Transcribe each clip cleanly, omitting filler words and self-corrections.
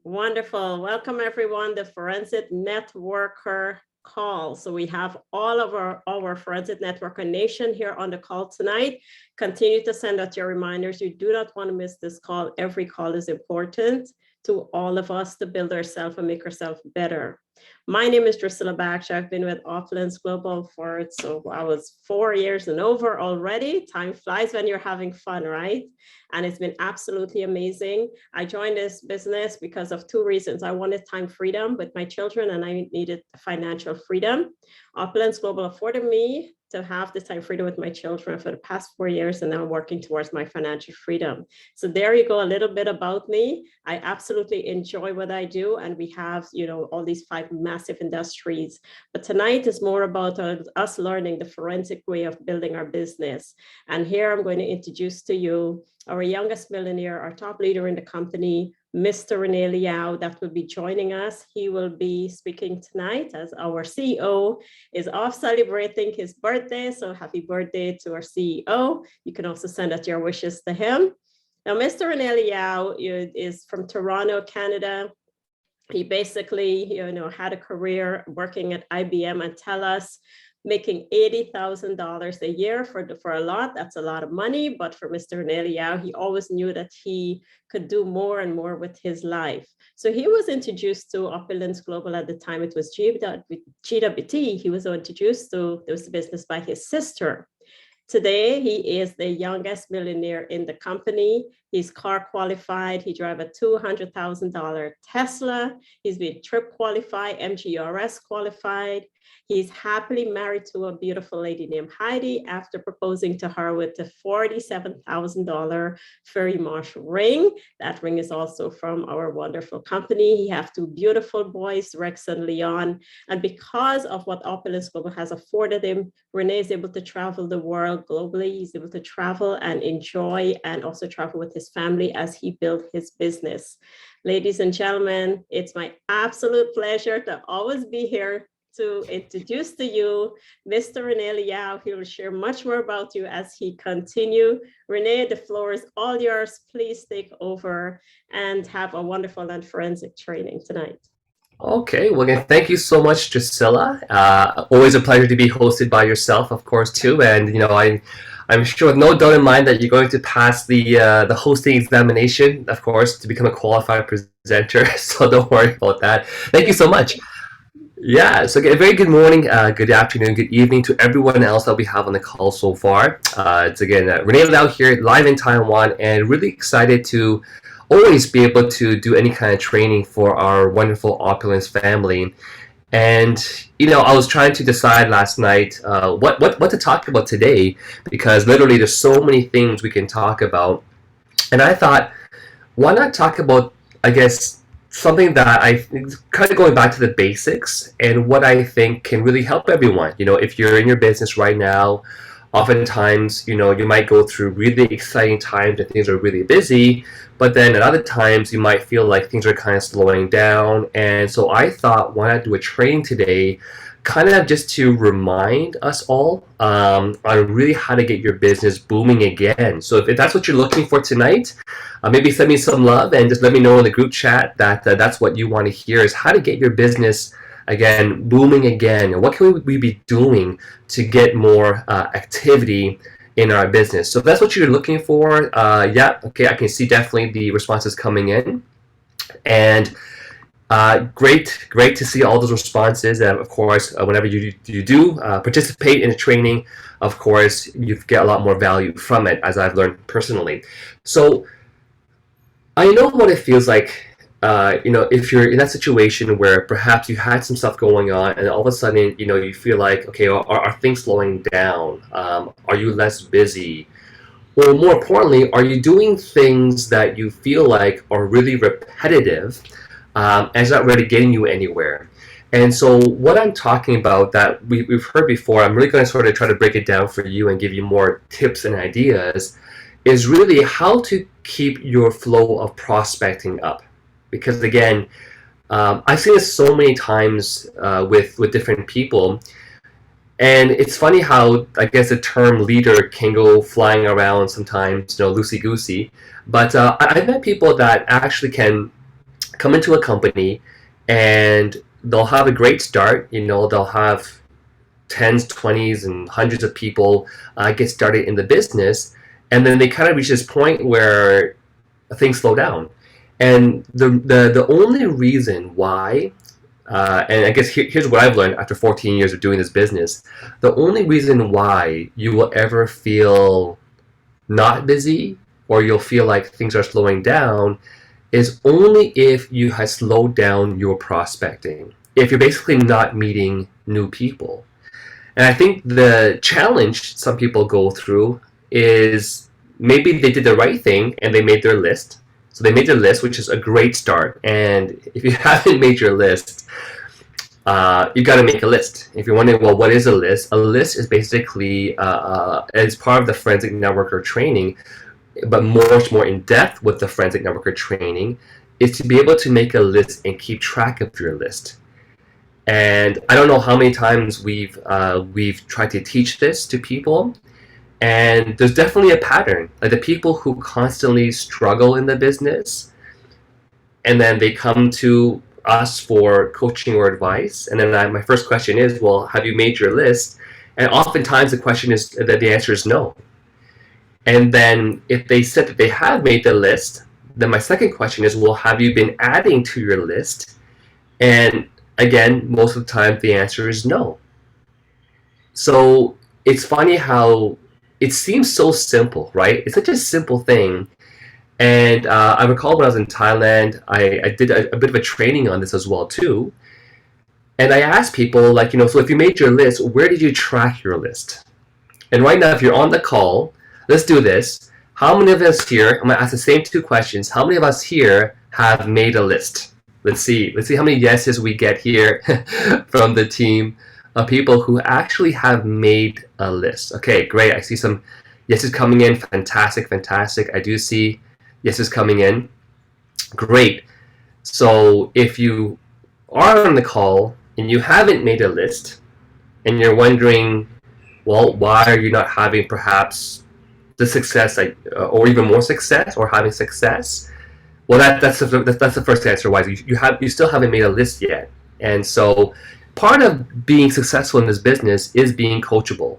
Wonderful. Welcome, everyone. The Forensic Networker call. So we have all of our Forensic Networker Nation here on the call tonight. Continue to send out your reminders. You do not want to miss this call. Every call is important to all of us to build ourselves and make ourselves better. My name is Drusilla Baksh. I've been with Opulence Global I was 4 years and over already. Time flies when you're having fun, right? And it's been absolutely amazing. I joined this business because of two reasons. I wanted time freedom with my children and I needed financial freedom. Opulence Global afforded me to have the time freedom with my children for the past 4 years, and now I'm working towards my financial freedom. So there you go, a little bit about me. I absolutely enjoy what I do, and we have, all these 5 massive industries. But tonight is more about us learning the forensic way of building our business. And here I'm going to introduce to you our youngest millionaire, our top leader in the company, Mr. Rene Liao, that will be joining us. He will be speaking tonight as our CEO is off celebrating his birthday. So happy birthday to our CEO. You can also send out your wishes to him. Now, Mr. Rene Liao is from Toronto, Canada. He basically, had a career working at IBM and TELUS, making $80,000 a year for a lot. That's a lot of money, but for Mr. Rene Liao, he always knew that he could do more and more with his life. So he was introduced to Opulence Global at the time. It was GWT. He was introduced to this business by his sister. Today, he is the youngest millionaire in the company. He's car qualified. He drives a $200,000 Tesla. He's been trip qualified, MGRS qualified. He's happily married to a beautiful lady named Heidi after proposing to her with a $47,000 Ferry Marsh ring. That ring is also from our wonderful company. He has 2 beautiful boys, Rex and Leon. And because of what Opulence Global has afforded him, Rene is able to travel the world globally. He's able to travel and enjoy and also travel with his family as he built his business. Ladies and gentlemen, it's my absolute pleasure to always be here to introduce to you Mr. Rene Liao. He will share much more about you as he continue. Rene, the floor is all yours. Please take over and have a wonderful and forensic training tonight. Okay, well, again, thank you so much, Drusilla. Always a pleasure to be hosted by yourself, of course, too. And I'm sure with no doubt in mind that you're going to pass the hosting examination, of course, to become a qualified presenter. So don't worry about that. Thank you so much. Yeah, so a very good morning, good afternoon, good evening to everyone else that we have on the call so far. It's again Rene Liao here, live in Taiwan, and really excited to always be able to do any kind of training for our wonderful Opulence family. And I was trying to decide last night what to talk about today, because literally there's so many things we can talk about. And I thought, why not talk about, I guess, something that kind of going back to the basics and what I think can really help everyone. If you're in your business right now, oftentimes, you might go through really exciting times and things are really busy, but then at other times you might feel like things are kind of slowing down. And so I thought, why not do a training today, kind of just to remind us all on really how to get your business booming again. So if that's what you're looking for tonight, maybe send me some love and just let me know in the group chat that that's what you want to hear, is how to get your business again booming again, and what can we be doing to get more activity in our business. So if that's what you're looking for, yeah, okay, I can see definitely the responses coming in. And great to see all those responses. And of course, whenever you do participate in a training, of course, you get a lot more value from it, as I've learned personally. So I know what it feels like, if you're in that situation where perhaps you had some stuff going on and all of a sudden, you feel like, okay, are things slowing down? Are you less busy? Or more importantly, are you doing things that you feel like are really repetitive and it's not really getting you anywhere? And so what I'm talking about that we've heard before, I'm really going to sort of try to break it down for you and give you more tips and ideas, is really how to keep your flow of prospecting up. Because again, I've seen this so many times with different people, and it's funny how, I guess, the term leader can go flying around sometimes, loosey-goosey. But I've met people that actually can come into a company and they'll have a great start. They'll have tens, 20s, and hundreds of people get started in the business, and then they kind of reach this point where things slow down. And the only reason why, and I guess here's what I've learned after 14 years of doing this business, the only reason why you will ever feel not busy or you'll feel like things are slowing down is only if you have slowed down your prospecting, if you're basically not meeting new people. And I think the challenge some people go through is maybe they did the right thing and they made their list. So they made their list, which is a great start. And if you haven't made your list, you got to make a list. If you're wondering, well, what is a list? A list is basically, as part of the forensic networker training, but much more in depth with the forensic networker training, is to be able to make a list and keep track of your list. And I don't know how many times we've tried to teach this to people, and there's definitely a pattern. Like the people who constantly struggle in the business, and then they come to us for coaching or advice, and then my first question is, well, have you made your list? And oftentimes the question is that the answer is no. And then if they said that they have made the list, then my second question is, well, have you been adding to your list? And again, most of the time the answer is no. So it's funny how it seems so simple, right? It's such a simple thing. And I recall when I was in Thailand, I did a bit of a training on this as well too. And I asked people, like, so if you made your list, where did you track your list? And right now, if you're on the call, let's do this. How many of us here, I'm going to ask the same two questions. How many of us here have made a list? Let's see how many yeses we get here from the team of people who actually have made a list. Okay, great. I see some yeses coming in. Fantastic. I do see yeses coming in. Great. So if you are on the call and you haven't made a list and you're wondering, well, why are you not having perhaps the success, or even more success, or having success? Well, that's the first answer. Why you still haven't made a list yet. And so part of being successful in this business is being coachable,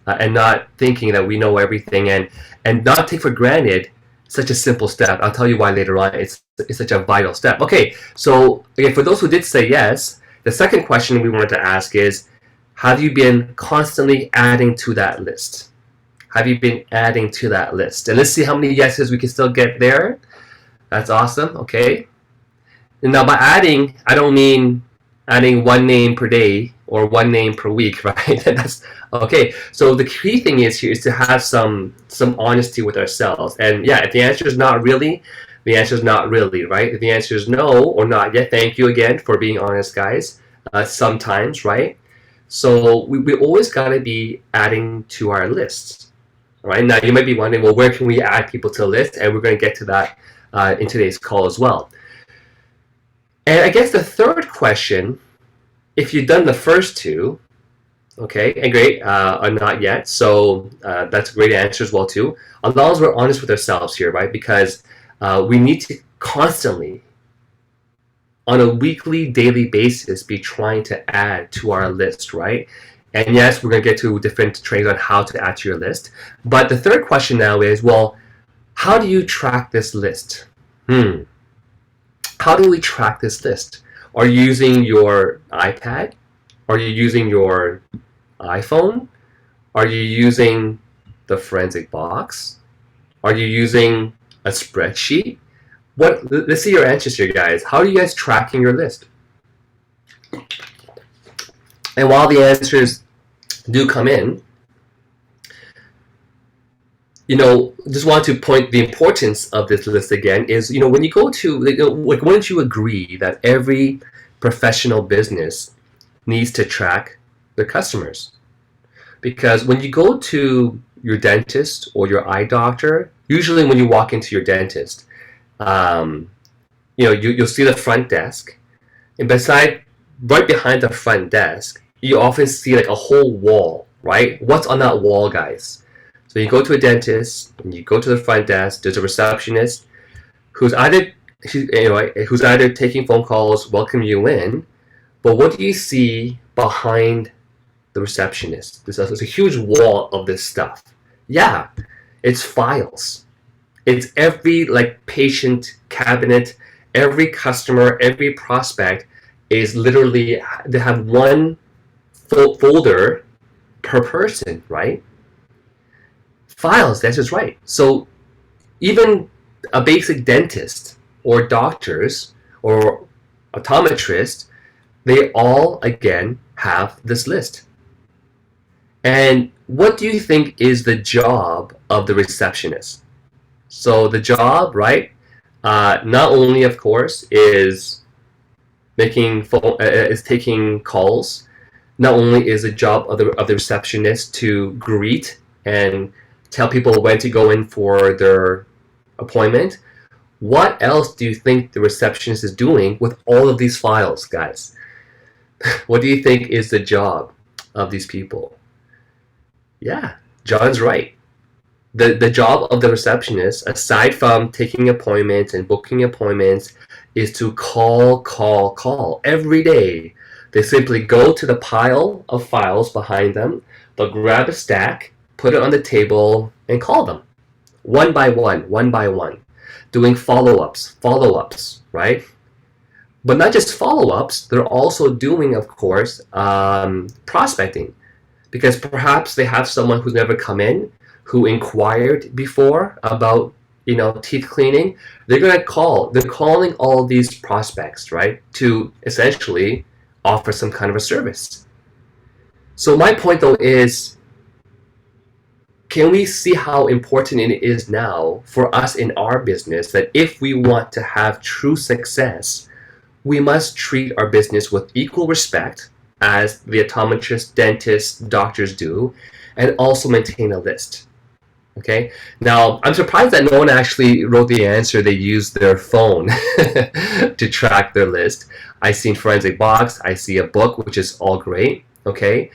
and not thinking that we know everything, and not take for granted such a simple step. I'll tell you why later on. It's such a vital step. Okay, so again, for those who did say yes, the second question we wanted to ask is, have you been constantly adding to that list? Have you been adding to that list? And let's see how many yeses we can still get there. That's awesome. Okay. And now by adding, I don't mean adding one name per day or one name per week, right? That's okay. So the key thing is here is to have some honesty with ourselves. And yeah, if the answer is not really, the answer is not really, right? If the answer is no or not yet, thank you again for being honest, guys. Sometimes, right? So we always got to be adding to our lists. All right. Now you might be wondering, well, where can we add people to a list? And we're going to get to that in today's call as well. And I guess the third question, if you've done the first two, okay, and great, or not yet, so that's a great answer as well too. As long as we're honest with ourselves here, right? Because we need to constantly, on a weekly, daily basis, be trying to add to our list, right? And yes, we're going to get to different trainings on how to add to your list. But the third question now is, well, how do you track this list? How do we track this list? Are you using your iPad? Are you using your iPhone? Are you using the forensic box? Are you using a spreadsheet? Let's see your answers here, guys. How are you guys tracking your list? And while the answers do come in, just want to point the importance of this list again is, when you go to, wouldn't you agree that every professional business needs to track their customers? Because when you go to your dentist or your eye doctor, usually when you walk into your dentist, you'll see the front desk, and right behind the front desk, you often see like a whole wall, right? What's on that wall, guys? So you go to a dentist and you go to the front desk, there's a receptionist who's either who's either taking phone calls, welcome you in, but what do you see behind the receptionist? There's a huge wall of this stuff. Yeah, it's files. It's every like patient cabinet, every customer, every prospect is literally, they have one folder per person, right? Files, that's just right. So even a basic dentist or doctors or optometrist, they all again have this list. And what do you think is the job of the receptionist? So the job, right, not only of course is making phone, is taking calls. Not only is the job of the receptionist to greet and tell people when to go in for their appointment. What else do you think the receptionist is doing with all of these files, guys? What do you think is the job of these people? Yeah, John's right. The job of the receptionist, aside from taking appointments and booking appointments, is to call every day. They simply go to the pile of files behind them, they'll grab a stack, put it on the table, and call them one by one, doing follow-ups, right? But not just follow-ups, they're also doing, of course, prospecting, because perhaps they have someone who's never come in, who inquired before about teeth cleaning. They're calling all these prospects, right, to essentially offer some kind of a service. So my point though is, can we see how important it is now for us in our business that if we want to have true success, we must treat our business with equal respect as the optometrists, dentists, doctors do, and also maintain a list. Okay, now I'm surprised that no one actually wrote the answer. They used their phone to track their list. I see Forensic Box, I see a book, which is all great. Okay,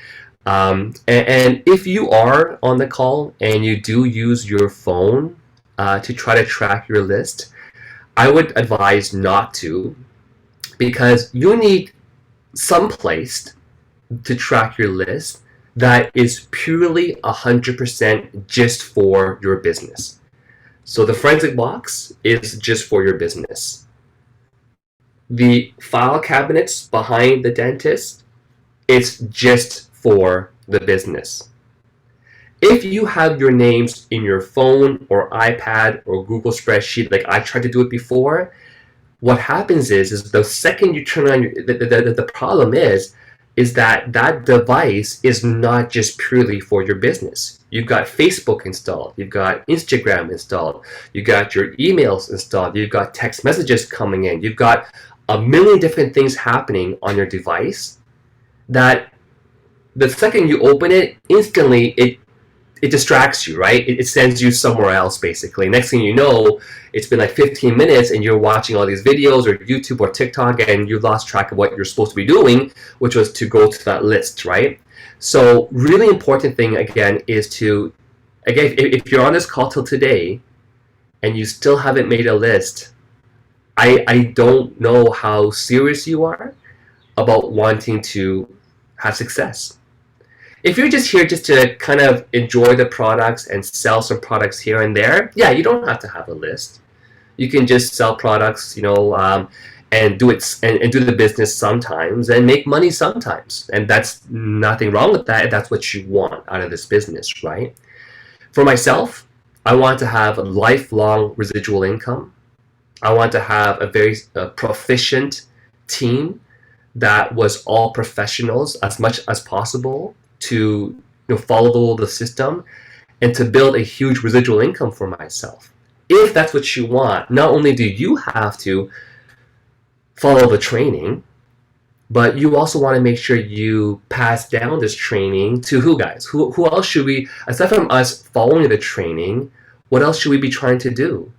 and if you are on the call and you do use your phone to try to track your list, I would advise not to, because you need some place to track your list that is purely 100% just for your business. So the Forensic Box is just for your business. The file cabinets behind the dentist, it's just for the business. If you have your names in your phone or iPad or Google spreadsheet, like I tried to do it before, what happens is the second you turn on the problem is that that device is not just purely for your business. You've got Facebook installed, you've got Instagram installed, you've got your emails installed, you've got text messages coming in, you've got a million different things happening on your device that the second you open it, instantly it distracts you, right? It sends you somewhere else, basically. Next thing you know, it's been like 15 minutes and you're watching all these videos or YouTube or TikTok and you lost track of what you're supposed to be doing, which was to go to that list, right? So really important thing, again, is to, again, if you're on this call till today and you still haven't made a list, I don't know how serious you are about wanting to have success. If you're just here just to kind of enjoy the products and sell some products here and there, yeah, you don't have to have a list. You can just sell products, and do it and do the business sometimes and make money sometimes. And that's nothing wrong with that if that's what you want out of this business, right? For myself, I want to have a lifelong residual income. I want to have a very proficient team that was all professionals as much as possible to follow the system and to build a huge residual income for myself. If that's what you want, not only do you have to follow the training, but you also want to make sure you pass down this training to who, guys? Who else should we, aside from us following the training, what else should we be trying to do?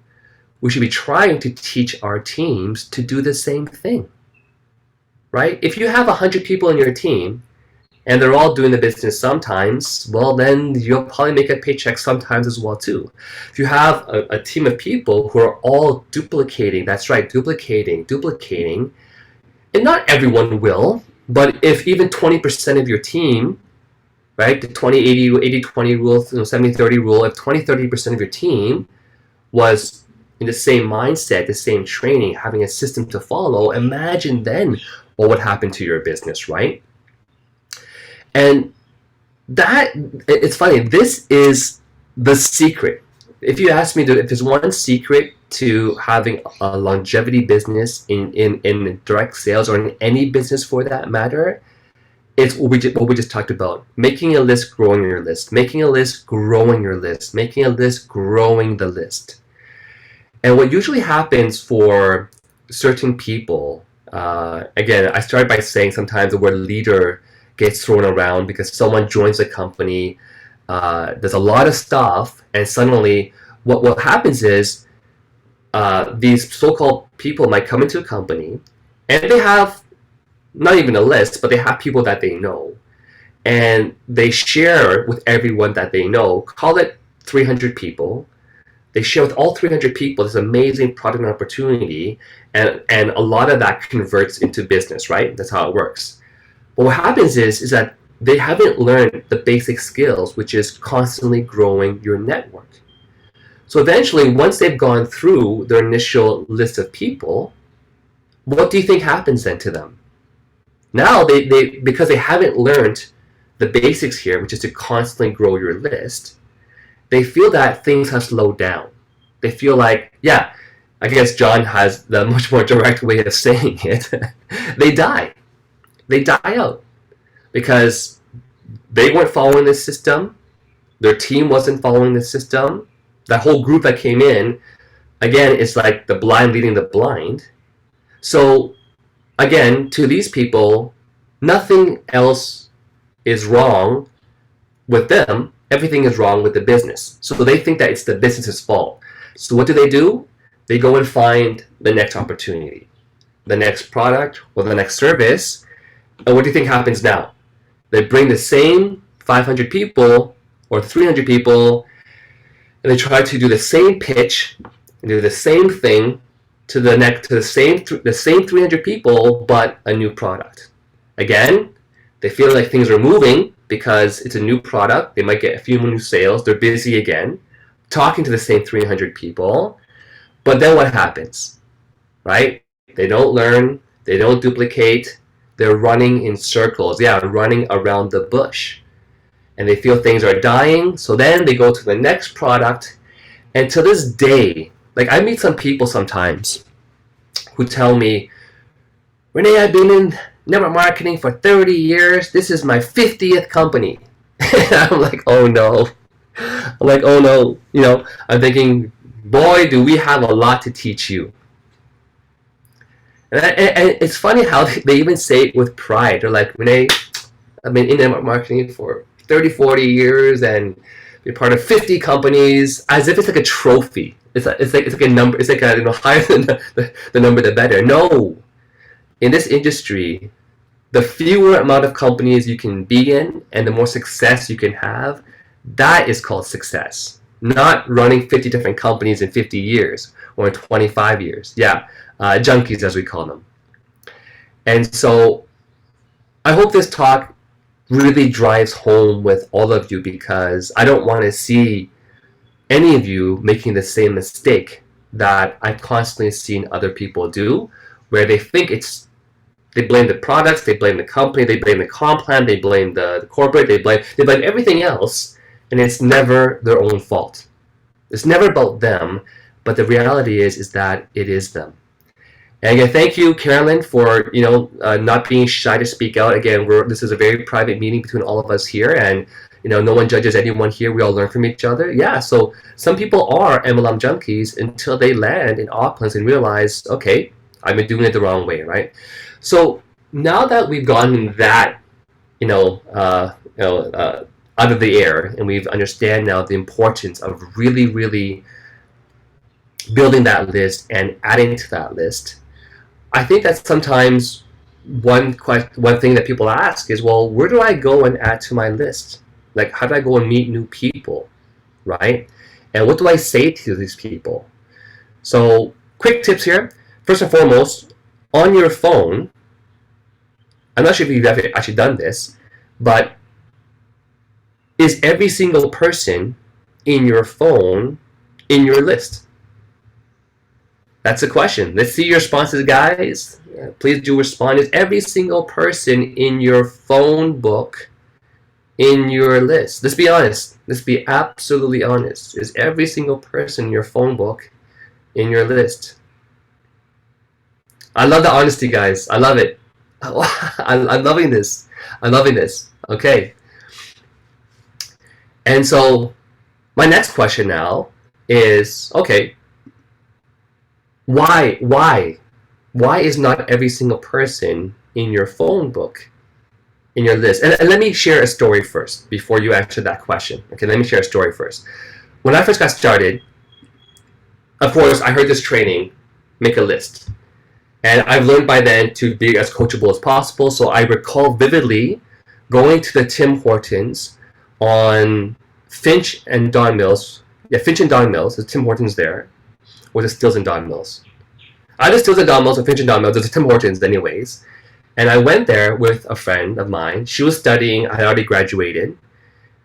We should be trying to teach our teams to do the same thing, right? If you have 100 people in your team and they're all doing the business sometimes, well, then you'll probably make a paycheck sometimes as well too. If you have a team of people who are all duplicating, that's right, duplicating, and not everyone will, but if even 20% of your team, right, the 20-80-20 rule, 70-30 rule, if 20-30% of your team was in the same mindset, the same training, having a system to follow, imagine then what would happen to your business, right? And that, it's funny, this is the secret. If you ask me, if there's one secret to having a longevity business in direct sales, or in any business for that matter, it's what we just talked about. Making a list, growing your list. Making a list, growing your list. Making a list, growing the list. And what usually happens for certain people, again, I started by saying sometimes the word leader gets thrown around because someone joins a company, there's a lot of stuff, and suddenly what happens is these so-called people might come into a company, and they have not even a list, but they have people that they know, and they share with everyone that they know. Call it 300 people. They share with all 300 people this amazing product and opportunity, and a lot of that converts into business, right? That's how it works. But what happens is that they haven't learned the basic skills, which is constantly growing your network. So eventually, once they've gone through their initial list of people, what do you think happens then to them? Now, they because they haven't learned the basics here, which is to constantly grow your list, they feel that things have slowed down. They feel like, yeah, I guess John has the much more direct way of saying it. They die. They die out because they weren't following this system. Their team wasn't following the system. That whole group that came in, again, it's like the blind leading the blind. So again, to these people, nothing else is wrong with them. Everything is wrong with the business. So they think that it's the business's fault. So what do? They go and find the next opportunity, the next product, or the next service. And what do you think happens now? They bring the same 500 people or 300 people, and they try to do the same pitch and do the same thing to the same 300 people, but a new product. Again, they feel like things are moving because it's a new product. They might get a few more new sales. They're busy again, talking to the same 300 people. But then what happens, right? They don't learn. They don't duplicate. They're running in circles. Yeah, running around the bush. And they feel things are dying. So then they go to the next product. And to this day, like I meet some people sometimes who tell me, Renee, I've been in network marketing for 30 years. This is my 50th company. I'm like, oh no. I'm thinking, boy, do we have a lot to teach you. And it's funny how they even say it with pride. They're like, Renee, I've been in network marketing for 30, 40 years and be part of 50 companies, as if it's like a trophy. It's like a number. It's like higher than the number, the better. No, in this industry, the fewer amount of companies you can be in and the more success you can have, that is called success. Not running 50 different companies in 50 years or in 25 years. Yeah, junkies as we call them. And so I hope this talk really drives home with all of you, because I don't want to see any of you making the same mistake that I've constantly seen other people do, where they think they blame the products, they blame the company, they blame the comp plan, they blame the corporate, they blame everything else, and it's never their own fault. It's never about them, but the reality is that it is them. And again, thank you, Carolyn, for not being shy to speak out. Again, this is a very private meeting between all of us here, and no one judges anyone here. We all learn from each other. Yeah, so some people are MLM junkies until they land in Auckland and realize, okay, I've been doing it the wrong way, right? So now that we've gotten that, out of the air, and we've understand now the importance of really, really building that list and adding to that list, I think that sometimes one thing that people ask is, well, where do I go and add to my list? Like, how do I go and meet new people, right? And what do I say to these people? So, quick tips here. First and foremost, on your phone, I'm not sure if you've ever actually done this, but is every single person in your phone in your list? That's the question. Let's see your responses, guys. Please do respond. Is every single person in your phone book in your list? Let's be honest. Let's be absolutely honest. Is every single person in your phone book in your list? I love the honesty, guys. I love it. I'm loving this. I'm loving this. Okay. And so my next question now is, okay, why is not every single person in your phone book in your list? And let me share a story first before you answer that question. Okay, let me share a story first. When I first got started, of course, I heard this training, make a list. And I've learned by then to be as coachable as possible. So I recall vividly going to the Tim Hortons on Finch and Don Mills. Yeah, Finch and Don Mills. There's Tim Hortons there. Or the Stills and Don Mills. Either Stills and Don Mills or Finch and Don Mills. There's a Tim Hortons anyways. And I went there with a friend of mine. She was studying. I had already graduated.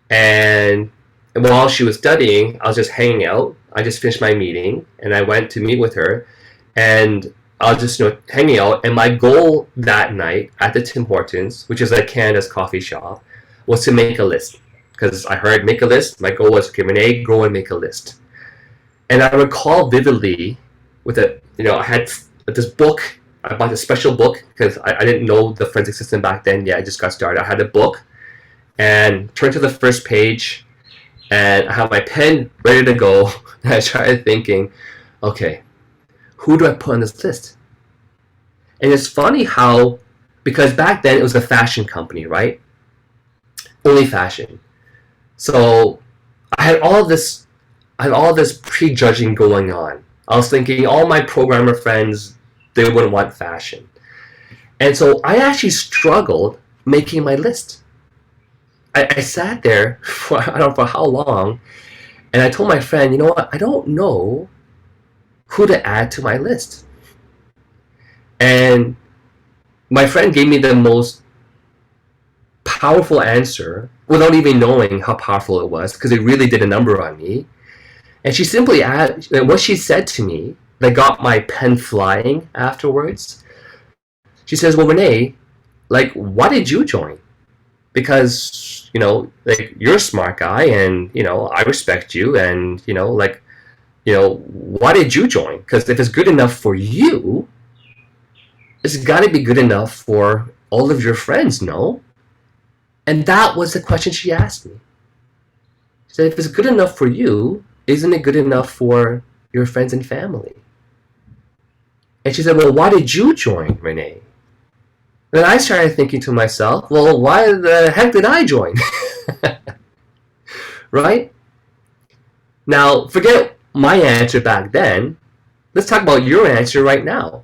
And while she was studying, I was just hanging out. I just finished my meeting. And I went to meet with her. And I was just hanging out. And my goal that night at the Tim Hortons, which is like Canada's coffee shop, was to make a list. Because I heard make a list. My goal was, okay, Renee, go and make a list. And I recall vividly with I had this book. I bought a special book because I didn't know the forensic system back then. Yeah, I just got started. I had a book and turned to the first page and I have my pen ready to go. And I started thinking, okay, who do I put on this list? And it's funny how, because back then it was a fashion company, right? Only fashion. So I had all this prejudging going on. I was thinking all my programmer friends, they wouldn't want fashion. And so I actually struggled making my list. I sat there for I don't know for how long, and I told my friend, you know what, I don't know who to add to my list. And my friend gave me the most powerful answer without even knowing how powerful it was, because it really did a number on me. And she simply added, what she said to me that got my pen flying afterwards. She says, well, Renee, like, why did you join? Because, like, you're a smart guy and, I respect you and, why did you join? Because if it's good enough for you, it's got to be good enough for all of your friends, no? And that was the question she asked me. She said, if it's good enough for you, isn't it good enough for your friends and family? And she said, well, why did you join, Renee? Then I started thinking to myself, well, why the heck did I join? Right? Now, forget my answer back then. Let's talk about your answer right now.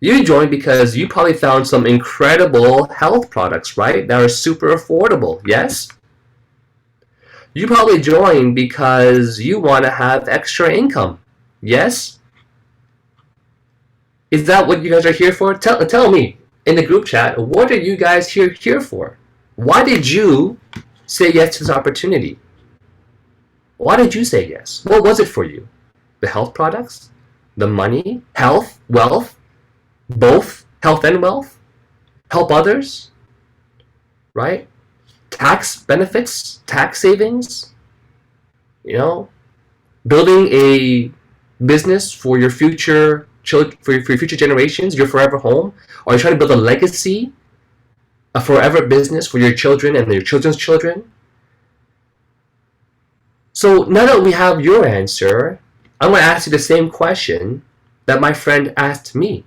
You joined because you probably found some incredible health products, right? That are super affordable, yes? You probably joined because you want to have extra income, yes? Is that what you guys are here for? Tell me in the group chat, what are you guys here for? Why did you say yes to this opportunity? Why did you say yes? What was it for you? The health products? The money? Health? Wealth? Both? Health and wealth? Help others? Right? Tax benefits? Tax savings? Building a business for your future for your future generations, your forever home? Or are you trying to build a legacy, a forever business for your children and your children's children? So now that we have your answer, I'm going to ask you the same question that my friend asked me.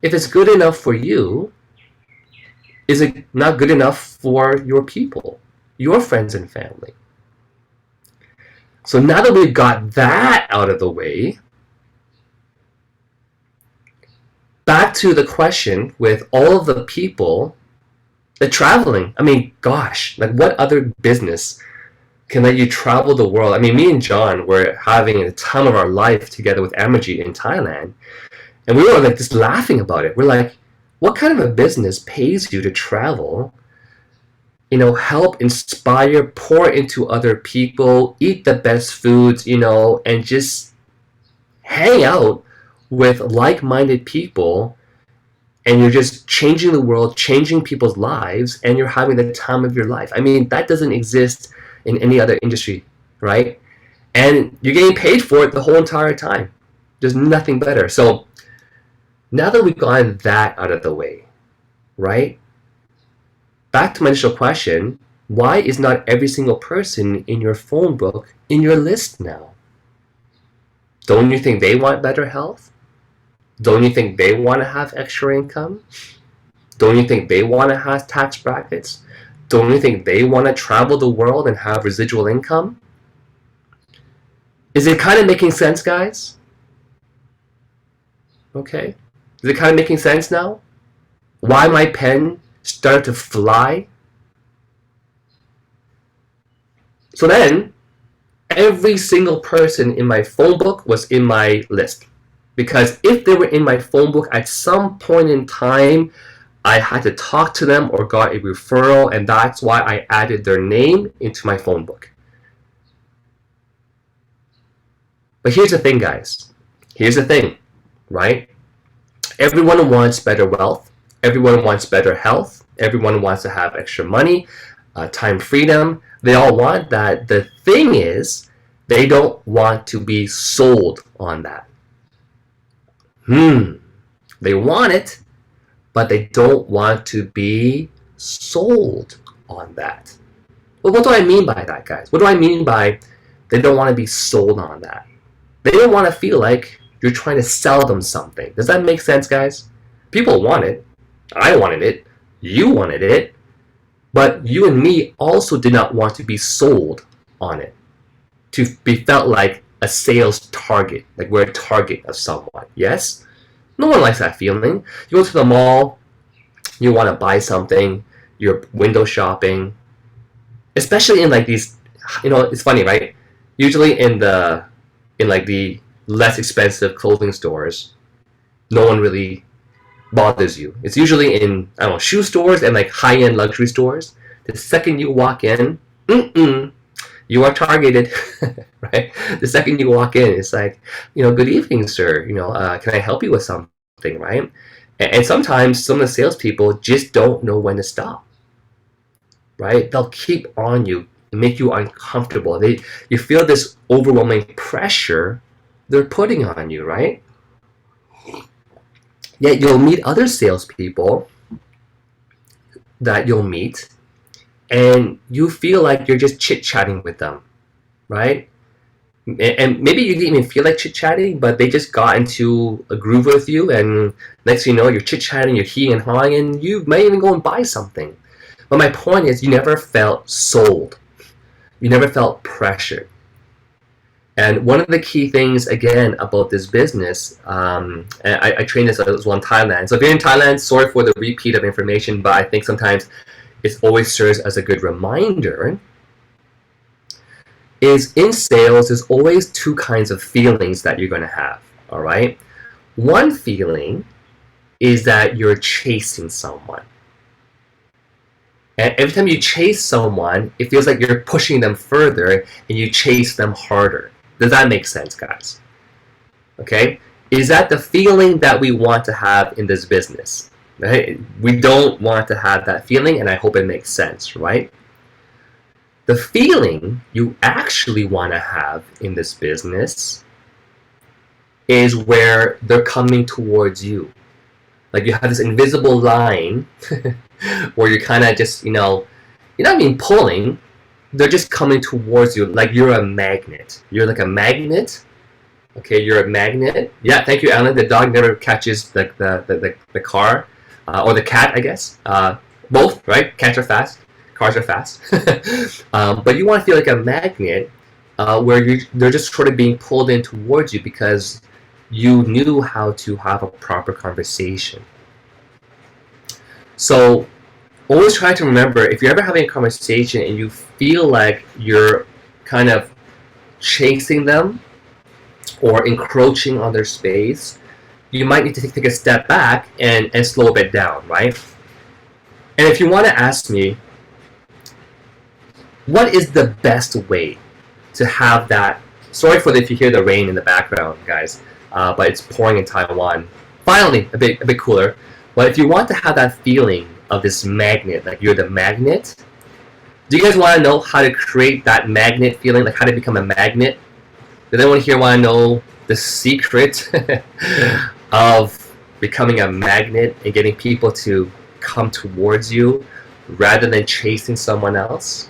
If it's good enough for you, is it not good enough for your people, your friends and family? So now that we've got that out of the way, back to the question with all of the people that traveling. I mean, gosh, like what other business can let you travel the world? I mean, me and John were having the time of our life together with Emoji in Thailand, and we were like just laughing about it. We're like, what kind of a business pays you to travel, help inspire, pour into other people, eat the best foods, and just hang out with like-minded people, and you're just changing the world, changing people's lives, and you're having the time of your life. I mean, that doesn't exist in any other industry, right? And you're getting paid for it the whole entire time. There's nothing better. So now that we've gotten that out of the way, right? Back to my initial question, why is not every single person in your phone book in your list now? Don't you think they want better health? Don't you think they want to have extra income? Don't you think they want to have tax brackets? Don't you think they want to travel the world and have residual income? Is it kind of making sense, guys? Okay. Is it kind of making sense now? Why my pen started to fly? So then, every single person in my phone book was in my list. Because if they were in my phone book at some point in time, I had to talk to them or got a referral, and that's why I added their name into my phone book. But here's the thing, guys. Here's the thing, right? Everyone wants better wealth. Everyone wants better health. Everyone wants to have extra money, time freedom. They all want that. The thing is, they don't want to be sold on that. They want it, but they don't want to be sold on that. Well, what do I mean by that, guys? What do I mean by they don't want to be sold on that? They don't want to feel like you're trying to sell them something. Does that make sense, guys? People want it. I wanted it. You wanted it. But you and me also did not want to be sold on it. To be felt like a sales target, like we're a target of someone. Yes? No one likes that feeling. You go to the mall, you want to buy something, you're window shopping, especially in like these, it's funny, right? Usually in like the less expensive clothing stores, no one really bothers you. It's usually in, I don't know, shoe stores and like high-end luxury stores. The second you walk in, you are targeted, right? The second you walk in, it's like, good evening, sir. Can I help you with something, right? And sometimes some of the salespeople just don't know when to stop, right? They'll keep on you, make you uncomfortable. You feel this overwhelming pressure they're putting on you, right? Yet you'll meet other salespeople that you'll meet, and you feel like you're just chit-chatting with them, right? And maybe you didn't even feel like chit-chatting, but they just got into a groove with you, and next thing you know, you're chit-chatting, you're heeing and hawing, and you may even go and buy something. But my point is, you never felt sold. You never felt pressured. And one of the key things, again, about this business, and I trained this as well in Thailand. So if you're in Thailand, sorry for the repeat of information, but I think sometimes it always serves as a good reminder, is in sales, there's always two kinds of feelings that you're going to have, all right? One feeling is that you're chasing someone. And every time you chase someone, it feels like you're pushing them further and you chase them harder. Does that make sense, guys? Okay? Is that the feeling that we want to have in this business? Right? We don't want to have that feeling, and I hope it makes sense, right? The feeling you actually want to have in this business is where they're coming towards you. Like you have this invisible line where you're kind of just, you're not even pulling, they're just coming towards you like you're a magnet. You're like a magnet. Okay, you're a magnet. Yeah, thank you, Alan. The dog never catches the car. Or the cat, I guess. Both, right? Cats are fast. Cars are fast. But you want to feel like a magnet where they're just sort of being pulled in towards you because you knew how to have a proper conversation. So always try to remember, if you're ever having a conversation and you feel like you're kind of chasing them or encroaching on their space, you might need to take a step back and slow a bit down, right? And if you want to ask me, what is the best way to have that? Sorry for if you hear the rain in the background, guys, but it's pouring in Taiwan. Finally, a bit cooler. But if you want to have that feeling of this magnet, like you're the magnet, do you guys want to know how to create that magnet feeling, like how to become a magnet? Does anyone here want to know the secret of becoming a magnet and getting people to come towards you rather than chasing someone else?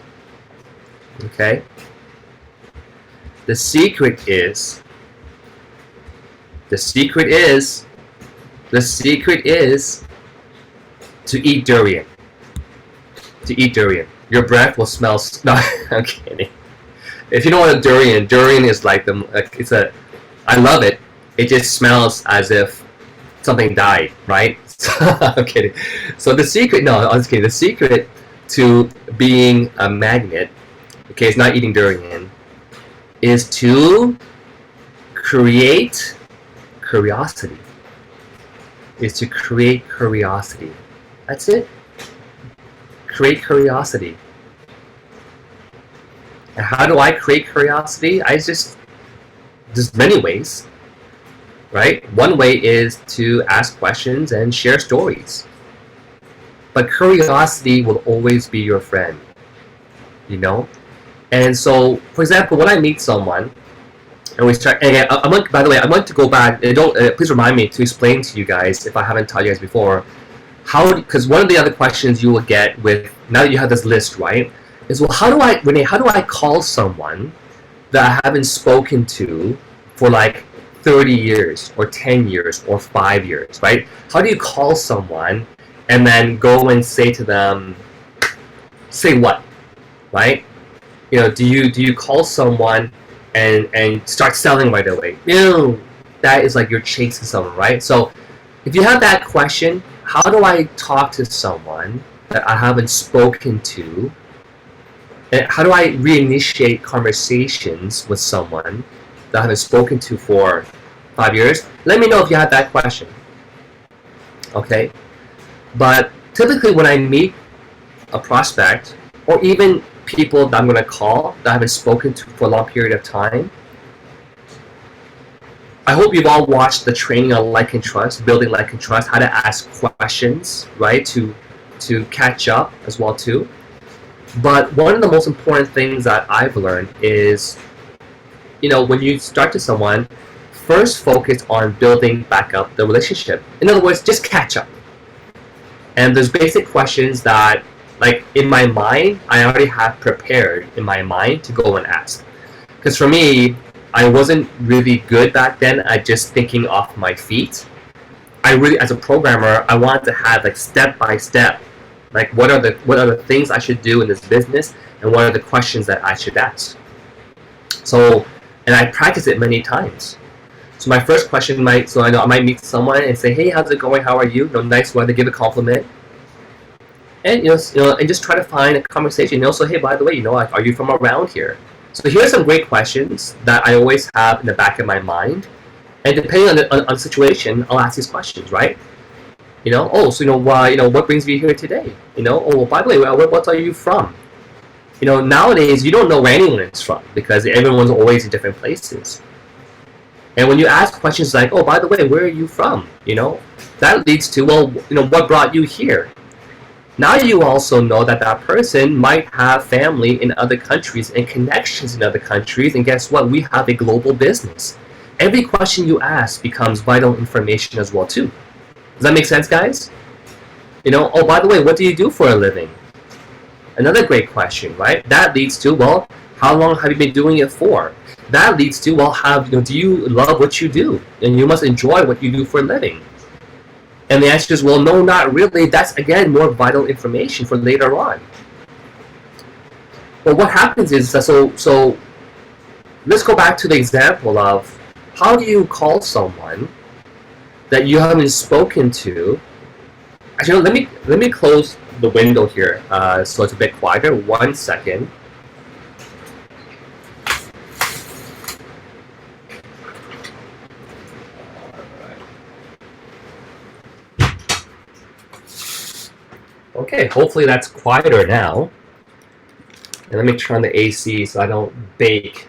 Okay. The secret is to eat durian. To eat durian. Your breath will smell. No, I'm kidding. If you know what a durian is like, I love it. It just smells as if something died, right? I'm kidding. So the secret, no, I was kidding. The secret to being a magnet, okay, it's not eating durian, is to create curiosity. That's it. Create curiosity. And how do I create curiosity? There's many ways, right? One way is to ask questions and share stories. But curiosity will always be your friend, you know? And so, for example, when I meet someone, and we start, and by the way, I want to go back, and please remind me to explain to you guys, if I haven't taught you guys before, because one of the other questions you will get with, now that you have this list, right, is, well, how do I call someone that I haven't spoken to for like 30 years or 10 years or 5 years, right? How do you call someone and then go and say to them, say what, right? You know, do you call someone and start selling right away? No, that is like you're chasing someone, right? So if you have that question, how do I talk to someone that I haven't spoken to? And how do I reinitiate conversations with someone that I haven't spoken to for 5 years? Let me know if you have that question. Okay? But typically when I meet a prospect, or even people that I'm going to call that I haven't spoken to for a long period of time, I hope you've all watched the training on like and trust, building like and trust, how to ask questions, right, to catch up as well too. But one of the most important things that I've learned is, you know, when you start to someone, first focus on building back up the relationship. In other words, just catch up. And there's basic questions that, like, in my mind, I already have prepared in my mind to go and ask. Because for me, I wasn't really good back then at just thinking off my feet. I really, as a programmer, I wanted to have like step by step, like what are the things I should do in this business, and what are the questions that I should ask. So, and I practice it many times. So my first question I might meet someone and say, hey, how's it going? How are you? You know, nice weather, give a compliment. And you know, and just try to find a conversation. And also, hey, by the way, you know, like, are you from around here? So here's some great questions that I always have in the back of my mind. And depending on the situation, I'll ask these questions, right? You know, oh, so you know, what brings you here today? You know, oh, well, by the way, what are you from? You know, nowadays you don't know where anyone is from because everyone's always in different places. And when you ask questions like, oh, by the way, where are you from? You know, that leads to, well, you know, what brought you here? Now you also know that that person might have family in other countries and connections in other countries, and guess what? We have a global business. Every question you ask becomes vital information as well too. Does that make sense, guys? You know, oh, by the way, what do you do for a living? Another great question, right? That leads to, well, how long have you been doing it for? That leads to, well, do you love what you do? And you must enjoy what you do for a living. And the answer is, well, no, not really. That's, again, more vital information for later on. But what happens is, so let's go back to the example of how do you call someone that you haven't spoken to? Actually, no, let me close the window here so it's a bit quieter. 1 second. Okay, hopefully that's quieter now. And let me turn the AC so I don't bake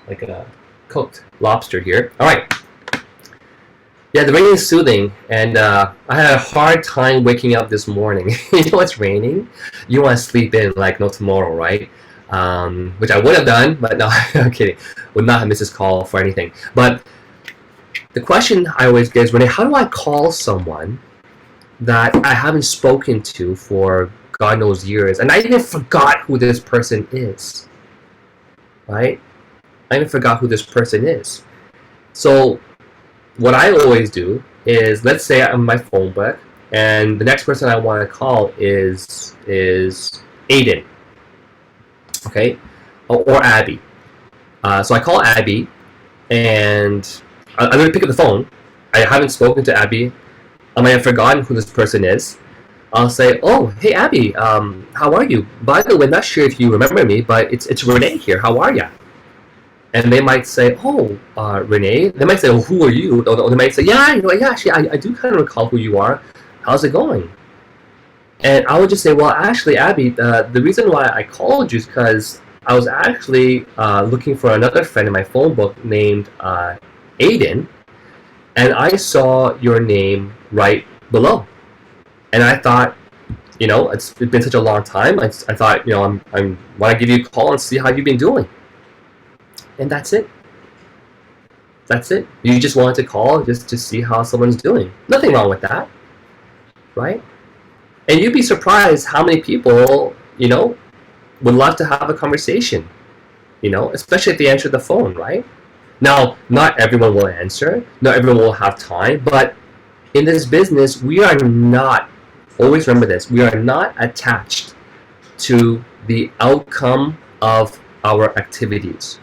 like a cooked lobster here. All right. Yeah, the rain is soothing, and I had a hard time waking up this morning. You know it's raining? You want to sleep in like no tomorrow, right? Which I would have done, but no, I'm kidding. Would not have missed this call for anything. But the question I always get is, Renee, how do I call someone that I haven't spoken to for God knows years, and I even forgot who this person is, right? I even forgot who this person is. So what I always do is, let's say I'm in my phone book, and the next person I want to call is Aiden, okay, or Abby. So I call Abby, and I'm going to pick up the phone. I haven't spoken to Abby. I might have forgotten who this person is. I'll say, "Oh, hey Abby, how are you? By the way, not sure if you remember me, but it's Renee here. How are ya?" And they might say, "Oh, Renee." They might say, "Oh, who are you?" Or they might say, "Yeah, actually, I do kind of recall who you are. How's it going?" And I would just say, "Well, actually, Abby, the reason why I called you is because I was actually looking for another friend in my phone book named Aiden, and I saw your name right below. And I thought, it's been such a long time. I thought, I want to give you a call and see how you've been doing." And that's it. That's it. You just wanted to call just to see how someone's doing. Nothing wrong with that, right? And you'd be surprised how many people, would love to have a conversation, especially if they answer the phone, right? Now, not everyone will answer. Not everyone will have time. But in this business, we are not, always remember this, we are not attached to the outcome of our activities.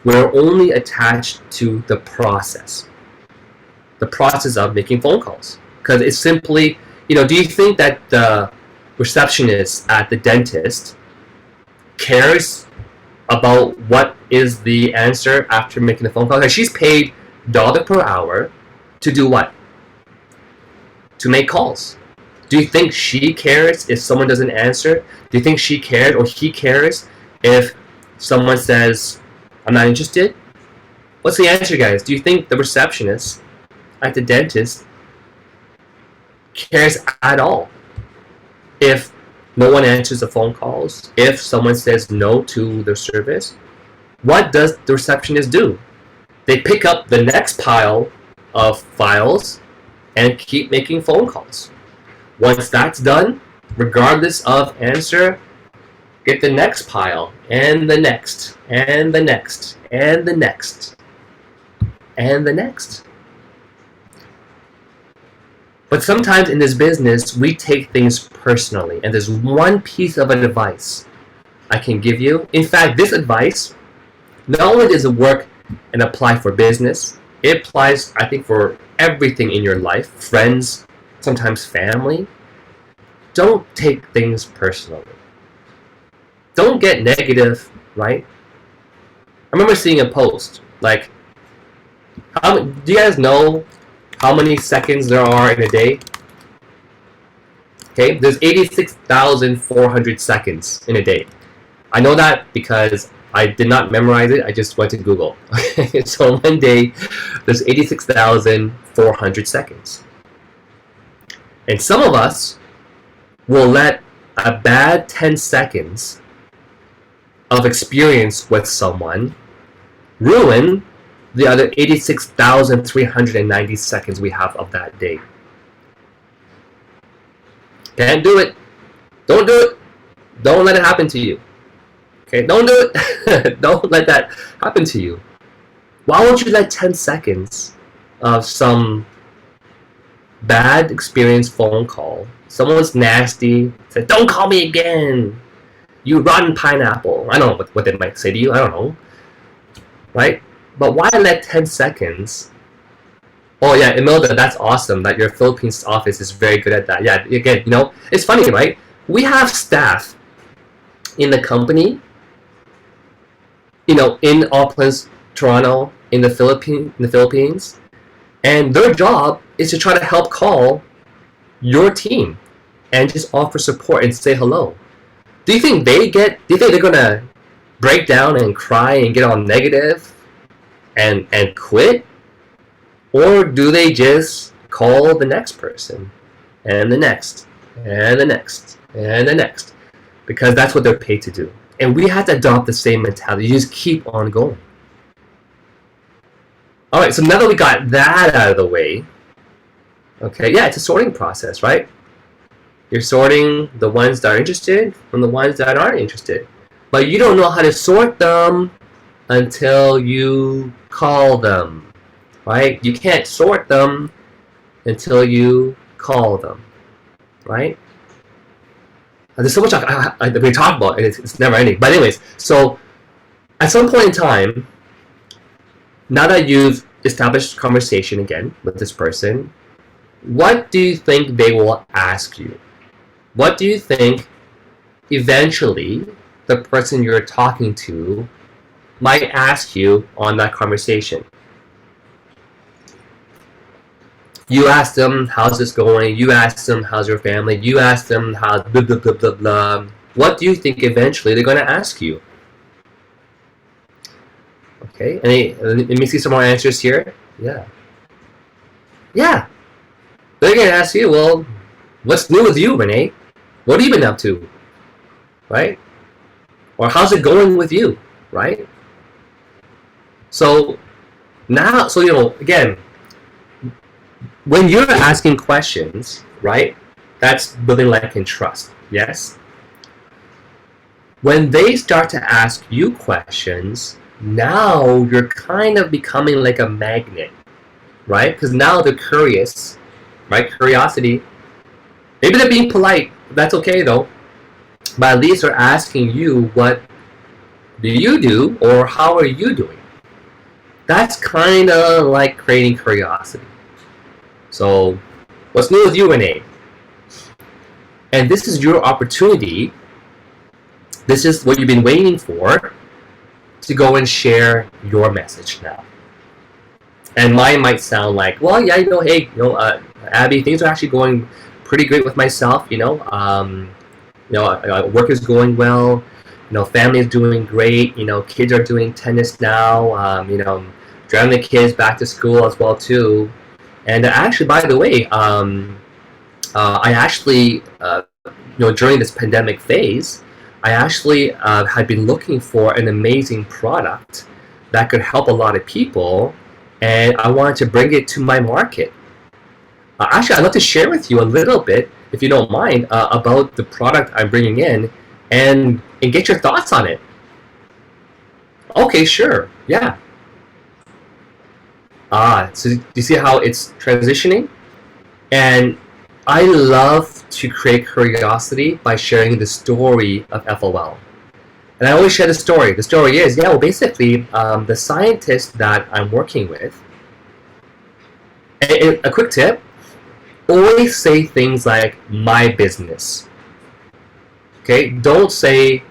We're only attached to the process of making phone calls. Because it's simply, do you think that the receptionist at the dentist cares about what is the answer after making the phone call? Like, she's paid $1 per hour to do what? To make calls. Do you think she cares if someone doesn't answer? Do you think she cares or he cares if someone says, "I'm not interested"? What's the answer, guys? Do you think the receptionist at the dentist cares at all if no one answers the phone calls, if someone says no to their service? What does the receptionist do? They pick up the next pile of files and keep making phone calls. Once that's done, regardless of answer, get the next pile, and the next, and the next, and the next, and the next. But sometimes in this business, we take things personally, and there's one piece of advice I can give you. In fact, this advice, not only does it work and apply for business, it applies, I think, for everything in your life, friends, sometimes family. Don't take things personally. Don't get negative, right? I remember seeing a post, like, do you guys know how many seconds there are in a day? Okay, there's 86,400 seconds in a day. I know that because I did not memorize it, I just went to Google. So one day, there's 86,400 seconds. And some of us will let a bad 10 seconds of experience with someone ruin the other 86,390 seconds we have of that day. Can't do it. Don't do it. Don't let it happen to you. Okay, don't do it. Don't let that happen to you. Why won't you let 10 seconds of some bad experience phone call, someone's nasty, said, "Don't call me again, you rotten pineapple." I don't know what they might say to you. I don't know. Right? But why let 10 seconds? Oh yeah, Imelda, that's awesome that your Philippines office is very good at that. Yeah, again, it's funny, right? We have staff in the company, in Auckland, Toronto, in the Philippines, and their job is to try to help call your team and just offer support and say hello. Do you think they're gonna break down and cry and get all negative and quit? Or do they just call the next person and the next and the next and the next? Because that's what they're paid to do. And we have to adopt the same mentality. You just keep on going. All right, so now that we got that out of the way, okay, yeah, it's a sorting process, right? You're sorting the ones that are interested from the ones that aren't interested. But you don't know how to sort them until you call them, right? You can't sort them until you call them, right? There's so much we talk about, and it's never ending. But anyways, so at some point in time, now that you've established conversation again with this person, what do you think they will ask you? What do you think eventually the person you're talking to might ask you on that conversation? You ask them, how's this going? You ask them, how's your family? You ask them, how's blah, blah, blah, blah, blah. What do you think eventually they're going to ask you? Okay, let me see some more answers here. Yeah. They're going to ask you, well, what's new with you, Renee? What have you been up to? Right? Or how's it going with you? Right? So now, again, when you're asking questions, right, that's building like and trust, yes? When they start to ask you questions, now you're kind of becoming like a magnet, right? Because now they're curious, right? Curiosity. Maybe they're being polite. That's okay though. But at least they're asking you, what do you do, or how are you doing? That's kind of like creating curiosity. So, what's new with you, Renee? And this is your opportunity. This is what you've been waiting for, to go and share your message now. And mine might sound like, well, yeah, hey, Abby, things are actually going pretty great with myself. Work is going well. Family is doing great. Kids are doing tennis now. Driving the kids back to school as well too. And actually, by the way, I actually, during this pandemic phase, I actually had been looking for an amazing product that could help a lot of people, and I wanted to bring it to my market. Actually, I'd love to share with you a little bit, if you don't mind, about the product I'm bringing in, and get your thoughts on it. Okay, sure, yeah. So you see how it's transitioning? And I love to create curiosity by sharing the story of FOL. And I always share the story. The story is, basically, the scientist that I'm working with, and a quick tip, always say things like, my business. Okay? Don't say,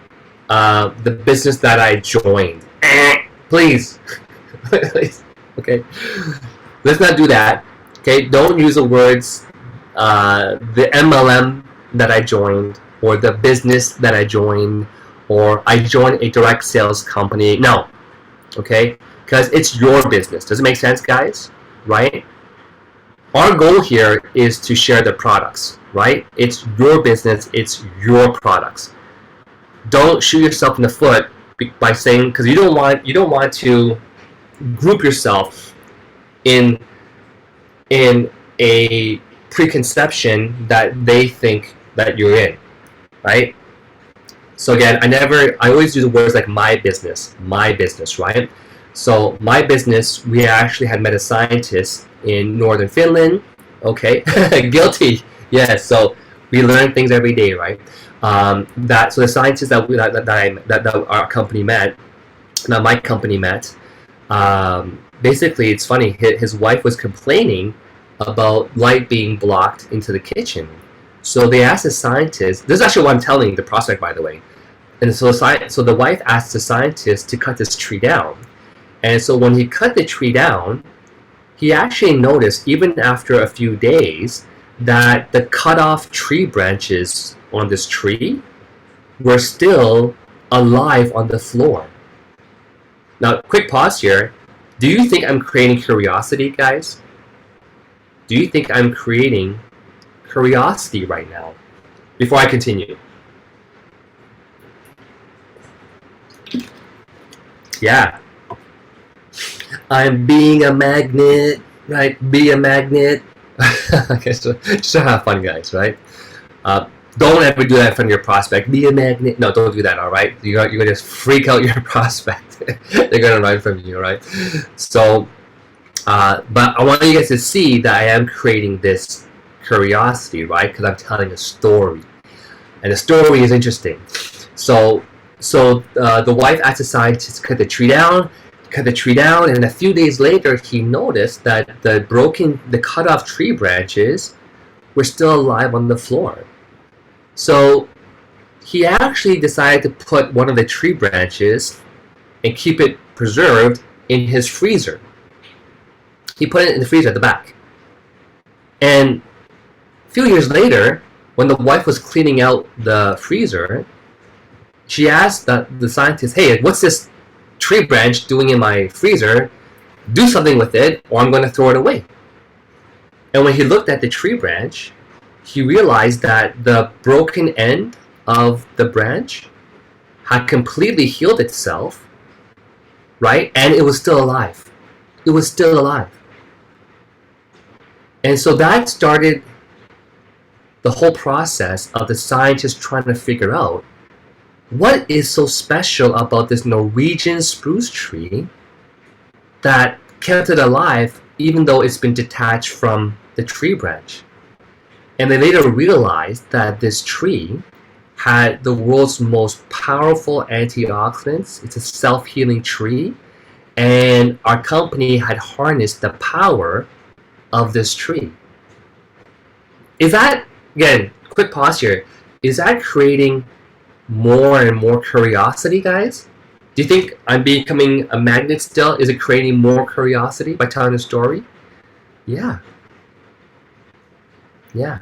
the business that I joined. Please. Please. Okay, let's not do that. Okay, don't use the words the MLM that I joined, or the business that I joined, or I joined a direct sales company. No, okay, because it's your business. Does it make sense, guys? Right? Our goal here is to share the products. Right? It's your business. It's your products. Don't shoot yourself in the foot by saying, because you don't want to group yourself in a preconception that they think that you're in, right? So again, I always use the words like my business, right? So my business, we actually had met a scientist in northern Finland. Okay, guilty. Yes. So we learn things every day, right? So the scientist that our company met, that my company met, Basically, it's funny. His wife was complaining about light being blocked into the kitchen. So they asked the scientist. This is actually what I'm telling the prospect, by the way. And so the wife asked the scientist to cut this tree down. And so when he cut the tree down, he actually noticed, even after a few days, that the cut off tree branches on this tree were still alive on the floor. Now, quick pause here. Do you think I'm creating curiosity, guys? Do you think I'm creating curiosity right now? Before I continue. Yeah. I'm being a magnet, right? Be a magnet. Okay, so just to have fun, guys, right? Don't ever do that in front of your prospect. Be a magnet. No, don't do that, all right? You're going to just freak out your prospect. They're going to run from you, right? So, but I want you guys to see that I am creating this curiosity, right? Because I'm telling a story. And the story is interesting. So the wife asked the scientist to cut the tree down, and a few days later, he noticed that the cut off tree branches were still alive on the floor. So he actually decided to put one of the tree branches and keep it preserved in his freezer. He put it in the freezer at the back. And a few years later, when the wife was cleaning out the freezer, she asked the scientist, "Hey, what's this tree branch doing in my freezer? Do something with it, or I'm going to throw it away." And when he looked at the tree branch, he realized that the broken end of the branch had completely healed itself, right? And it was still alive. It was still alive. And so that started the whole process of the scientists trying to figure out what is so special about this Norwegian spruce tree that kept it alive even though it's been detached from the tree branch. And they later realized that this tree had the world's most powerful antioxidants. It's a self-healing tree, and our company had harnessed the power of this tree. Is that, again, quick pause here, is that creating more and more curiosity, guys? Do you think I'm becoming a magnet still? Is it creating more curiosity by telling a story? Yeah. Yeah.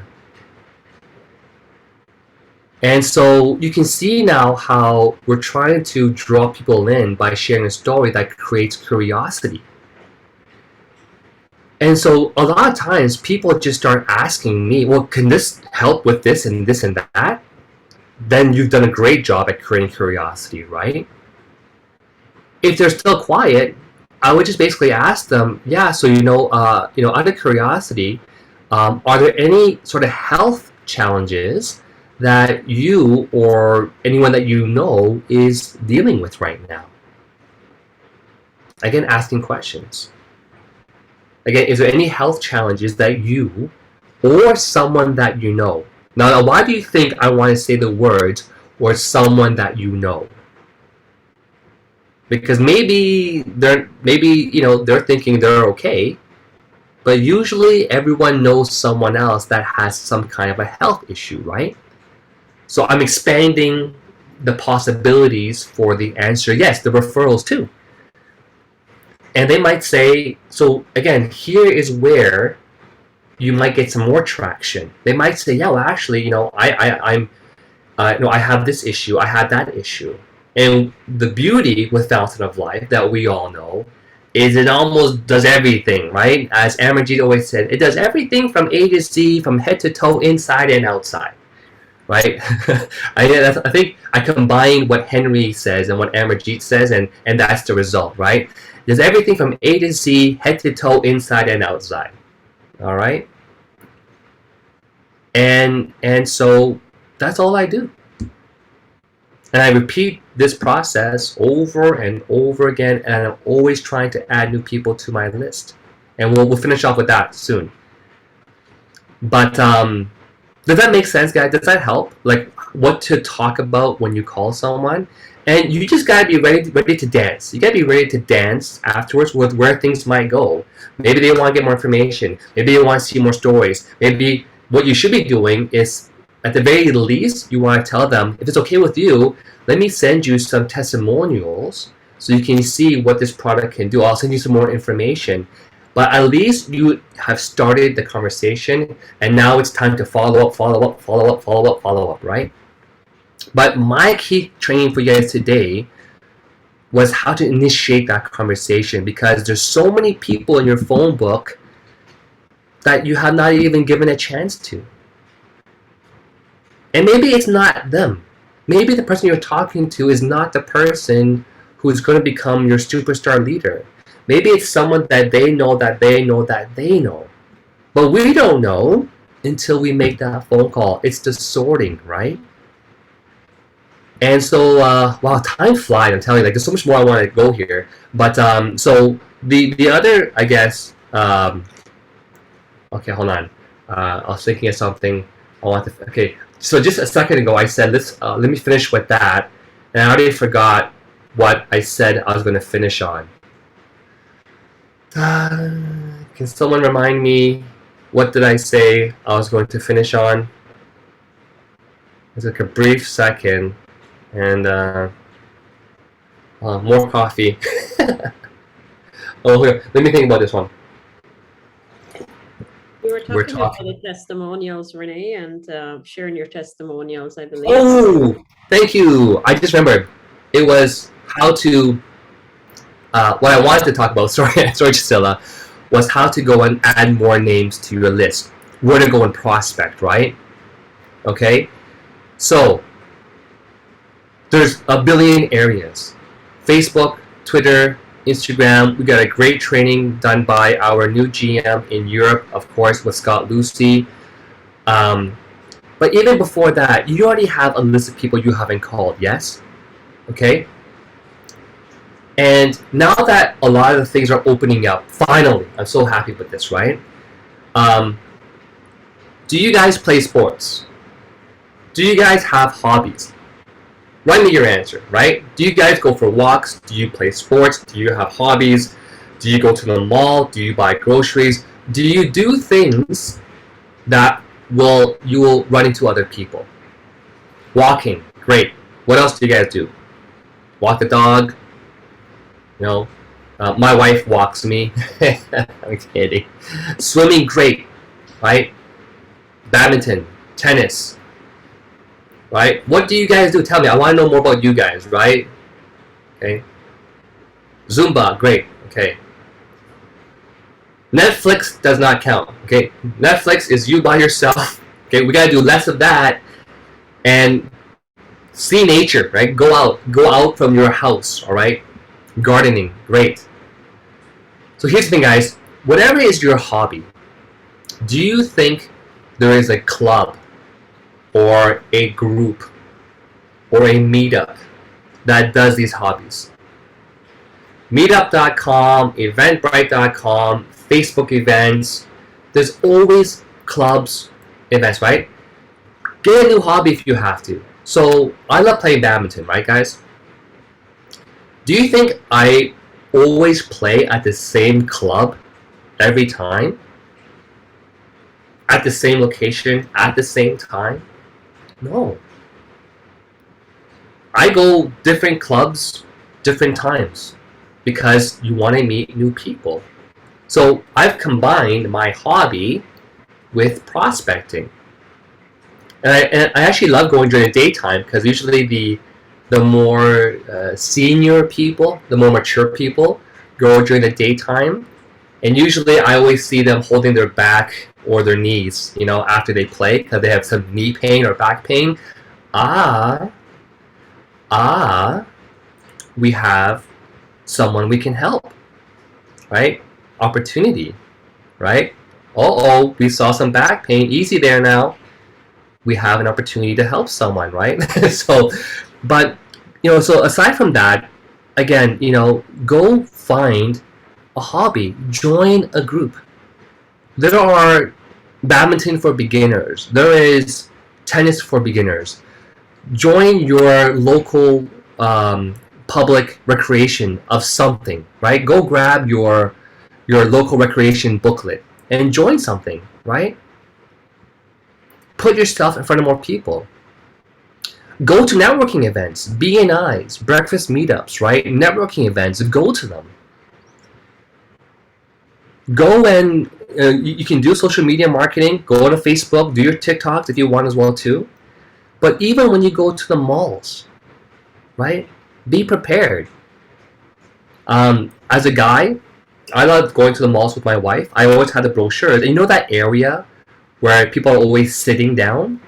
And so you can see now how we're trying to draw people in by sharing a story that creates curiosity. And so a lot of times people just start asking me, well, can this help with this and this and that? Then you've done a great job at creating curiosity, right? If they're still quiet, I would just basically ask them, yeah, so out of curiosity, are there any sort of health challenges that you or anyone that you know is dealing with right now? Again, asking questions. Again, is there any health challenges that you or someone that you know? Now, why do you think I want to say the words or someone that you know? Because maybe they're thinking they're okay, but usually everyone knows someone else that has some kind of a health issue, right? So I'm expanding the possibilities for the answer. Yes, the referrals too. And they might say, so again, here is where you might get some more traction. They might say, yeah, well, actually, I have this issue, I have that issue. And the beauty with Fountain of Life that we all know is it almost does everything, right? As Amarjeet always said, it does everything from A to Z, from head to toe, inside and outside, right? I think I combined what Henry says and what Amarjeet says, and that's the result, right? There's everything from A to Z, head to toe, inside and outside. All right? And so that's all I do. And I repeat this process over and over again, and I'm always trying to add new people to my list. And we'll finish off with that soon. But does that make sense, guys? Does that help? Like what to talk about when you call someone? And you just gotta be ready to dance. You gotta be ready to dance afterwards with where things might go. Maybe they want to get more information. Maybe they want to see more stories. Maybe what you should be doing is, at the very least, you want to tell them, if it's okay with you, let me send you some testimonials so you can see what this product can do. I'll send you some more information. But at least you have started the conversation, and now it's time to follow up, right? But my key training for you guys today was how to initiate that conversation, because there's so many people in your phone book that you have not even given a chance to. And maybe it's not them. Maybe the person you're talking to is not the person who's going to become your superstar leader. Maybe it's someone that they know that they know that they know. But we don't know until we make that phone call. It's the sorting, right? And so, wow, time flies. I'm telling you, like, there's so much more I want to go here. But so the other, I guess, okay, hold on. I was thinking of something. Okay, so just a second ago, I said let me finish with that, and I already forgot what I said I was going to finish on. Can someone remind me, what did I say I was going to finish on? It's like a brief second. And more coffee. Oh, here, let me think about this one. You were talking about the testimonials, Renee, and sharing your testimonials, I believe. Oh, thank you. I just remembered. It was how to, what I wanted to talk about, sorry, Gisela, was how to go and add more names to your list. Where to go and prospect, right? Okay, so there's a billion areas. Facebook, Twitter, Instagram. We got a great training done by our new GM in Europe, of course, with Scott Lucy. But even before that, you already have a list of people you haven't called, yes? Okay? And now that a lot of the things are opening up, finally, I'm so happy with this, right? Do you guys play sports? Do you guys have hobbies? Write me your answer, right? Do you guys go for walks? Do you play sports? Do you have hobbies? Do you go to the mall? Do you buy groceries? Do you do things that you will run into other people? Walking, great. What else do you guys do? Walk the dog? You know, my wife walks me. I'm kidding. Swimming, great, right? Badminton, tennis. Right? What do you guys do? Tell me. I want to know more about you guys, right? Okay. Zumba, great. Okay. Netflix does not count. Okay. Netflix is you by yourself. Okay. We gotta do less of that and see nature, right? Go out from your house. All right. Gardening, great. So here's the thing, guys. Whatever is your hobby, do you think there is a club or a group or a meetup that does these hobbies? Meetup.com, eventbrite.com, Facebook events. There's always clubs, events, right? Get a new hobby if you have to. So I love playing badminton, right, guys? Do you think I always play at the same club every time? At the same location, at the same time? No. I go different clubs, different times, because you want to meet new people. So I've combined my hobby with prospecting. And I actually love going during the daytime, because usually the more senior people, the more mature people, go during the daytime. And usually I always see them holding their back or their knees, you know, after they play, because they have some knee pain or back pain. We have someone we can help, right? Opportunity, right? We saw some back pain. Easy there now. We have an opportunity to help someone, right? So aside from that, again, go find a hobby, join a group. There are badminton for beginners. There is tennis for beginners. Join your local public recreation of something, right? Go grab your local recreation booklet and join something, right? Put yourself in front of more people. Go to networking events, BNIs, breakfast meetups, right? Networking events, go to them. Go and you can do social media marketing. Go to Facebook, do your TikToks if you want as well too. But even when you go to the malls, right? Be prepared. As a guy, I love going to the malls with my wife. I always had the brochures. And you know that area where people are always sitting down,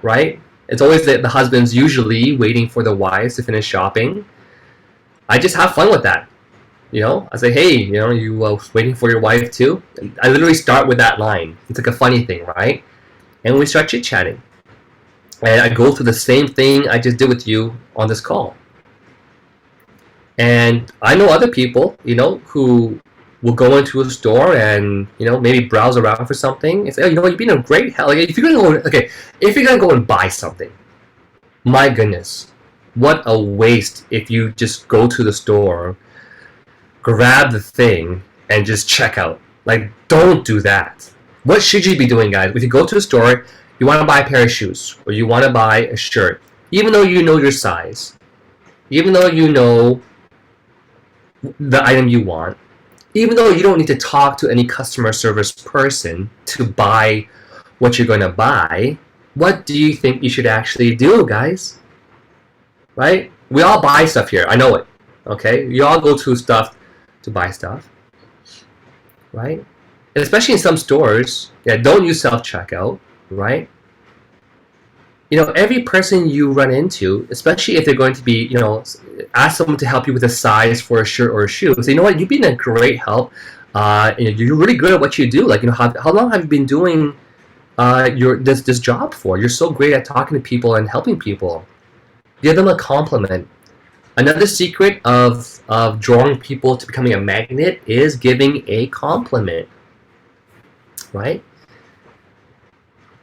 right? It's always the husbands usually waiting for the wives to finish shopping. I just have fun with that. I say, hey, you waiting for your wife too? And I literally start with that line. It's like a funny thing, right? And we start chit-chatting. And I go through the same thing I just did with you on this call. And I know other people, who will go into a store and, maybe browse around for something and say, oh, you've been a great help. Like, if you're gonna go and buy something, my goodness, what a waste if you just go to the store, grab the thing, and just check out. Like, don't do that. What should you be doing, guys? If you go to a store, you want to buy a pair of shoes, or you want to buy a shirt, even though you know your size, even though you know the item you want, even though you don't need to talk to any customer service person to buy what you're going to buy, what do you think you should actually do, guys? Right? We all buy stuff here. I know it. Okay? You all go to stuff to buy stuff. Right? And especially in some stores, don't use self-checkout, right? Every person you run into, especially if they're going to be, ask someone to help you with a size for a shirt or a shoe. Say, you know what, you've been a great help. You're really good at what you do. Like, how long have you been doing this job for? You're so great at talking to people and helping people. Give them a compliment. Another secret of drawing people to becoming a magnet is giving a compliment, right?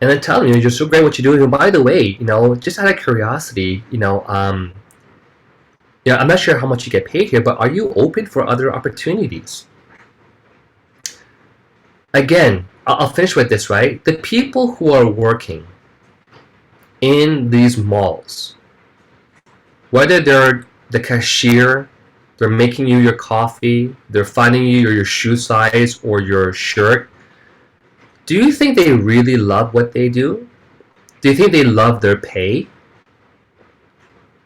And then tell them, you're so great at what you do. And by the way, just out of curiosity, I'm not sure how much you get paid here, but are you open for other opportunities? Again, I'll finish with this, right? The people who are working in these malls, whether they're the cashier, they're making you your coffee, they're finding you your shoe size or your shirt, do you think they really love what they do? Do you think they love their pay?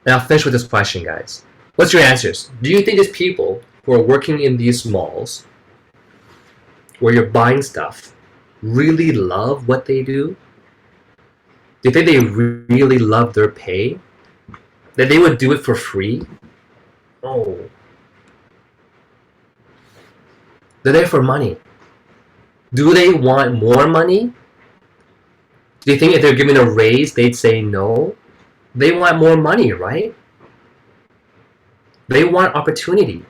And I'll finish with this question, guys. What's your answers? Do you think these people who are working in these malls where you're buying stuff really love what they do? Do you think they really love their pay? That they would do it for free? No. They're there for money. Do they want more money? Do you think if they're given a raise, they'd say no? They want more money, right? They want opportunity.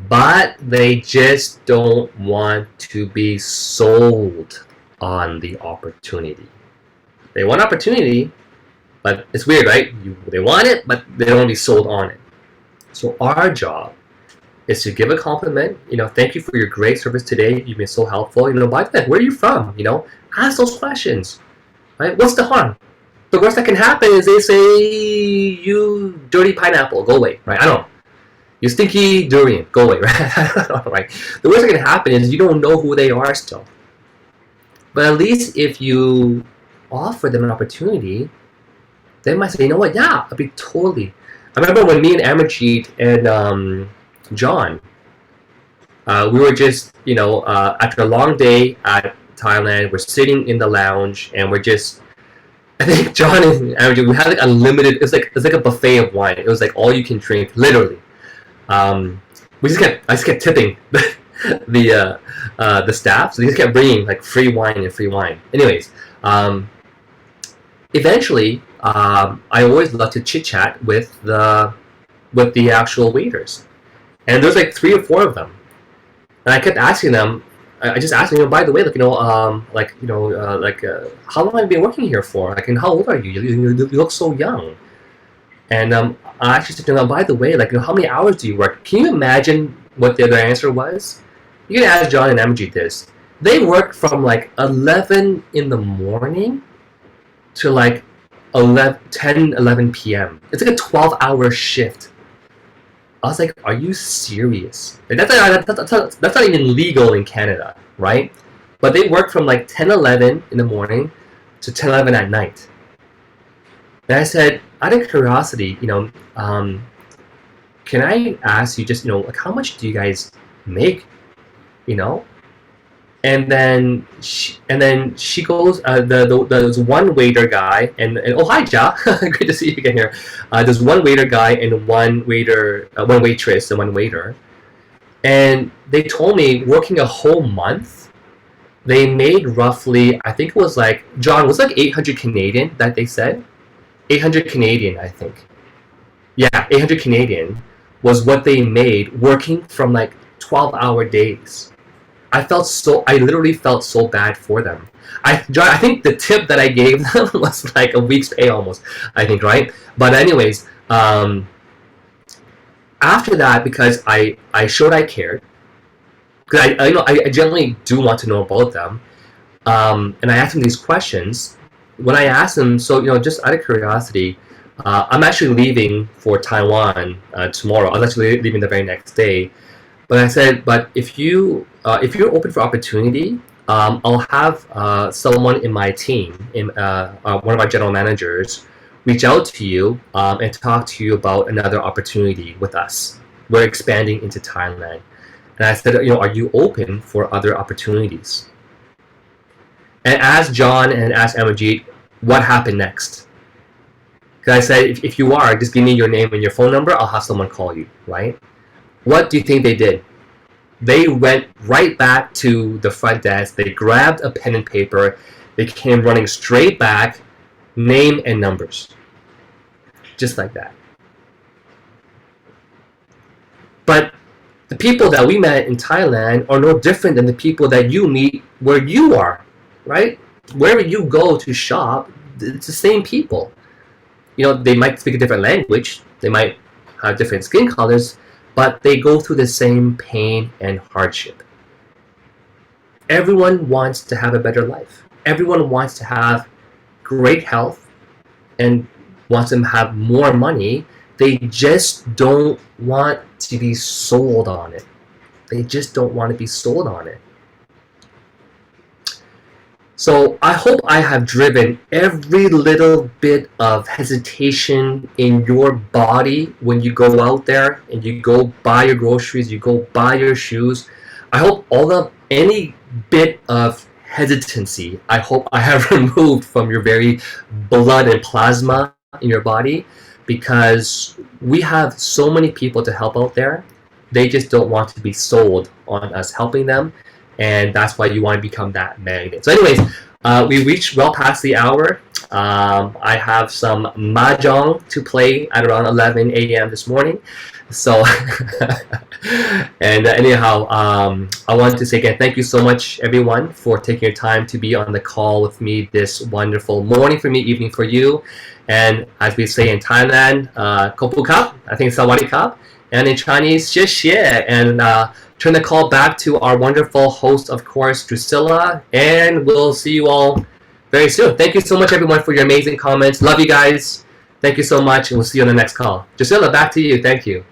But they just don't want to be sold on the opportunity. They want opportunity, but it's weird, right? They want it, but they don't want to be sold on it. So our job is to give a compliment. Thank you for your great service today. You've been so helpful. By the way, where are you from? Ask those questions, right? What's the harm? The worst that can happen is they say, you dirty pineapple, go away, right? I don't know. You stinky durian, go away, right? I don't know, right? The worst that can happen is you don't know who they are still. But at least if you offer them an opportunity, they might say, you know what? Yeah, I'll be totally. I remember when me and Amarjeet and John, we were just, after a long day at Thailand, we're sitting in the lounge and we're just, I think John and Amarjeet, we had like unlimited, it's like a buffet of wine. It was like all you can drink, literally. I just kept tipping the staff, so they just kept bringing like free wine. Anyways, eventually, I always love to chit chat with the actual waiters, and there's like 3 or 4 of them, and I kept asking them. I just asked them, by the way, how long have you been working here for? Like, and how old are you? You look so young. And I actually said to them, by the way, like, how many hours do you work? Can you imagine what their answer was? You can ask John and MG this. They work from like 11 in the morning to like 11 p.m. It's like a 12-hour shift. I was like, are you serious? Like, that's not even legal in Canada, right? But they work from like 10:11 in the morning to 10:11 at night. And I said, out of curiosity, can I ask you just, like, how much do you guys make, you know? And then she goes, there's one waiter guy, and oh, hi, Ja. Great to see you again here. There's one waiter guy and one waitress and one waiter. And they told me working a whole month, they made roughly, I think it was like, John, was like 800 Canadian that they said? 800 Canadian, I think. Yeah, 800 Canadian was what they made working from like 12-hour days. I literally felt so bad for them. John, I think the tip that I gave them was like a week's pay almost, I think, right? But anyways, after that, because I showed I cared, because I generally do want to know about them, and I asked them these questions. When I asked them, so just out of curiosity, I'm actually leaving for Taiwan tomorrow. I was actually leaving the very next day. But I said, but if you're open for opportunity, I'll have someone in my team, one of our general managers, reach out to you and talk to you about another opportunity with us. We're expanding into Thailand. And I said, are you open for other opportunities? And ask John and ask Amajit, what happened next? Because I said, if you are, just give me your name and your phone number, I'll have someone call you, right? What do you think they did? They went right back to the front desk. They grabbed a pen and paper. They came running straight back, name and numbers. Just like that. But the people that we met in Thailand are no different than the people that you meet where you are, right? Wherever you go to shop, it's the same people. They might speak a different language. They might have different skin colors, but they go through the same pain and hardship. Everyone wants to have a better life. Everyone wants to have great health and wants them to have more money. They just don't want to be sold on it. They just don't want to be sold on it. So I hope I have driven every little bit of hesitation in your body when you go out there and you go buy your groceries, you go buy your shoes. I hope any bit of hesitancy, I hope I have removed from your very blood and plasma in your body, because we have so many people to help out there. They just don't want to be sold on us helping them. And that's why you want to become that magnet. So anyways, we reached well past the hour. I have some mahjong to play at around 11 a.m. this morning. So, and anyhow, I wanted to say again, thank you so much, everyone, for taking your time to be on the call with me this wonderful morning for me, evening for you. And as we say in Thailand, Kopu Kap, I think it's Sawadi Kap. And in Chinese, 谢谢. And turn the call back to our wonderful host, of course, Drusilla, and we'll see you all very soon. Thank you so much, everyone, for your amazing comments. Love you guys. Thank you so much, and we'll see you on the next call. Drusilla, back to you. Thank you.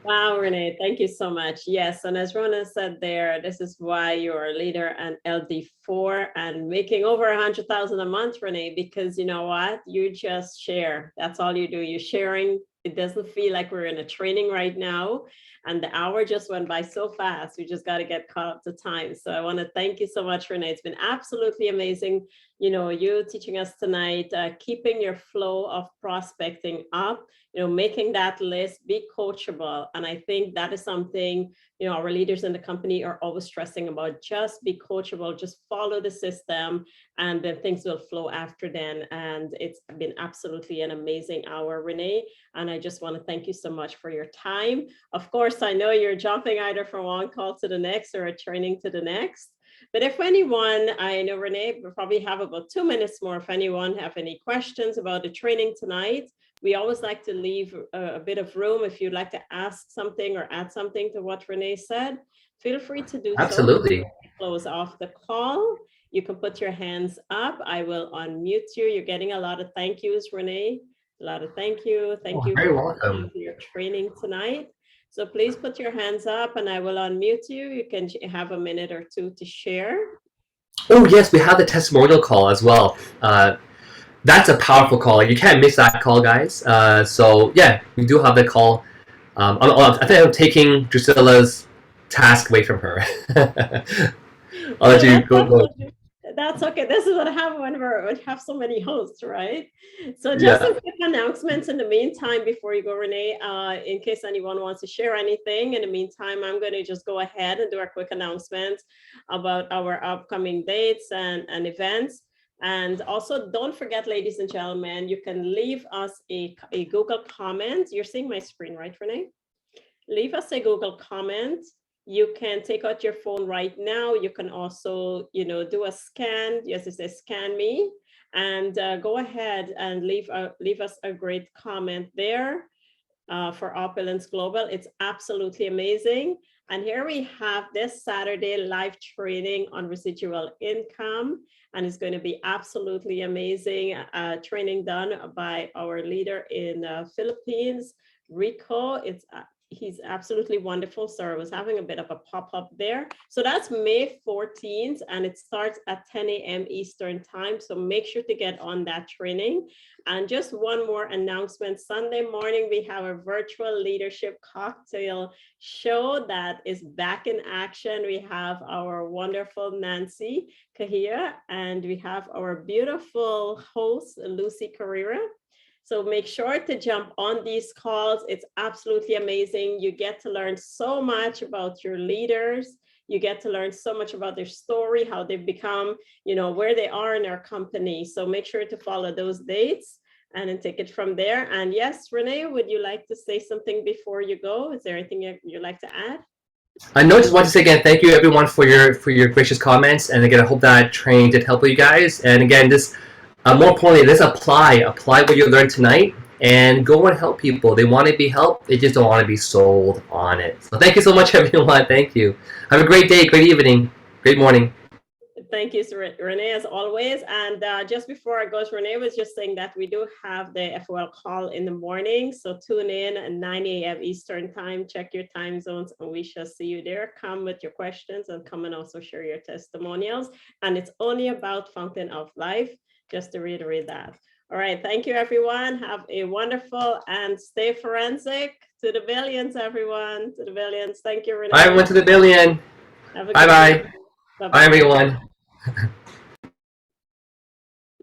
Wow, Renee, thank you so much. Yes, and as Rona said there, this is why you're a leader and LD4 and making over 100,000 a month, Renee, because you know what? You just share. That's all you do. You're sharing. It doesn't feel like we're in a training right now. And the hour just went by so fast. We just got to get caught up to time. So I want to thank you so much, Renee. It's been absolutely amazing. You teaching us tonight, keeping your flow of prospecting up, making that list, be coachable. And I think that is something, our leaders in the company are always stressing about. Just be coachable, just follow the system, and then things will flow after then. And it's been absolutely an amazing hour, Renee. And I just want to thank you so much for your time. Of course, I know you're jumping either from one call to the next or a training to the next. But if anyone, I know Renee, we'll probably have about 2 minutes more. If anyone have any questions about the training tonight, we always like to leave a bit of room. If you'd like to ask something or add something to what Renee said, feel free to do so. Absolutely. Close off the call. You can put your hands up. I will unmute you. You're getting a lot of thank yous, Renee. A lot of thank you. Thank you very welcome. for your training tonight. So please put your hands up and I will unmute you. You can have a minute or two to share. Oh yes, we have the testimonial call as well. That's a powerful call. You can't miss that call, guys. So yeah, we do have the call. I think I'm taking Drusilla's task away from her. I'll let you go. That's okay. This is what happens when we have so many hosts, right? So just some quick announcements in the meantime before you go, Renee, in case anyone wants to share anything. In the meantime, I'm going to just go ahead and do a quick announcement about our upcoming dates and events. And also, don't forget, ladies and gentlemen, you can leave us a Google comment. You're seeing my screen, right, Renee? Leave us a Google comment. You can take out your phone right now. You can also, do a scan. Yes, it says scan me, and go ahead and leave us a great comment there for Opulence Global. It's absolutely amazing. And here we have this Saturday live training on residual income, and it's going to be absolutely amazing. Training done by our leader in Philippines, Rico. He's absolutely wonderful. Sorry, I was having a bit of a pop-up there. So that's May 14th, and it starts at 10 a.m. Eastern time. So make sure to get on that training. And just one more announcement. Sunday morning, we have a virtual leadership cocktail show that is back in action. We have our wonderful Nancy Kahia, and we have our beautiful host, Lucy Carrera. So make sure to jump on these calls. It's absolutely amazing. You get to learn so much about your leaders. You get to learn so much about their story, how they've become, where they are in our company. So make sure to follow those dates and then take it from there. And yes, Renee, would you like to say something before you go? Is there anything you'd like to add? I just want to say again, thank you everyone for your gracious comments. And again, I hope that training did help you guys. And again, more importantly, let's apply what you learned tonight and go and help people. They want to be helped. They just don't want to be sold on it. So thank you so much, everyone. Thank you. Have a great day, great evening, great morning. Thank you, Renee, as always. And just before I go, Renee was just saying that we do have the FOL call in the morning. So tune in at 9 a.m. Eastern time. Check your time zones and we shall see you there. Come with your questions and come and also share your testimonials. And it's only about Fountain of Life. Just to reiterate that. All right, thank you, everyone. Have a wonderful and stay forensic. To the billions, everyone. To the billions. Thank you, Renee. I went to the billion. Bye-bye. Bye, everyone.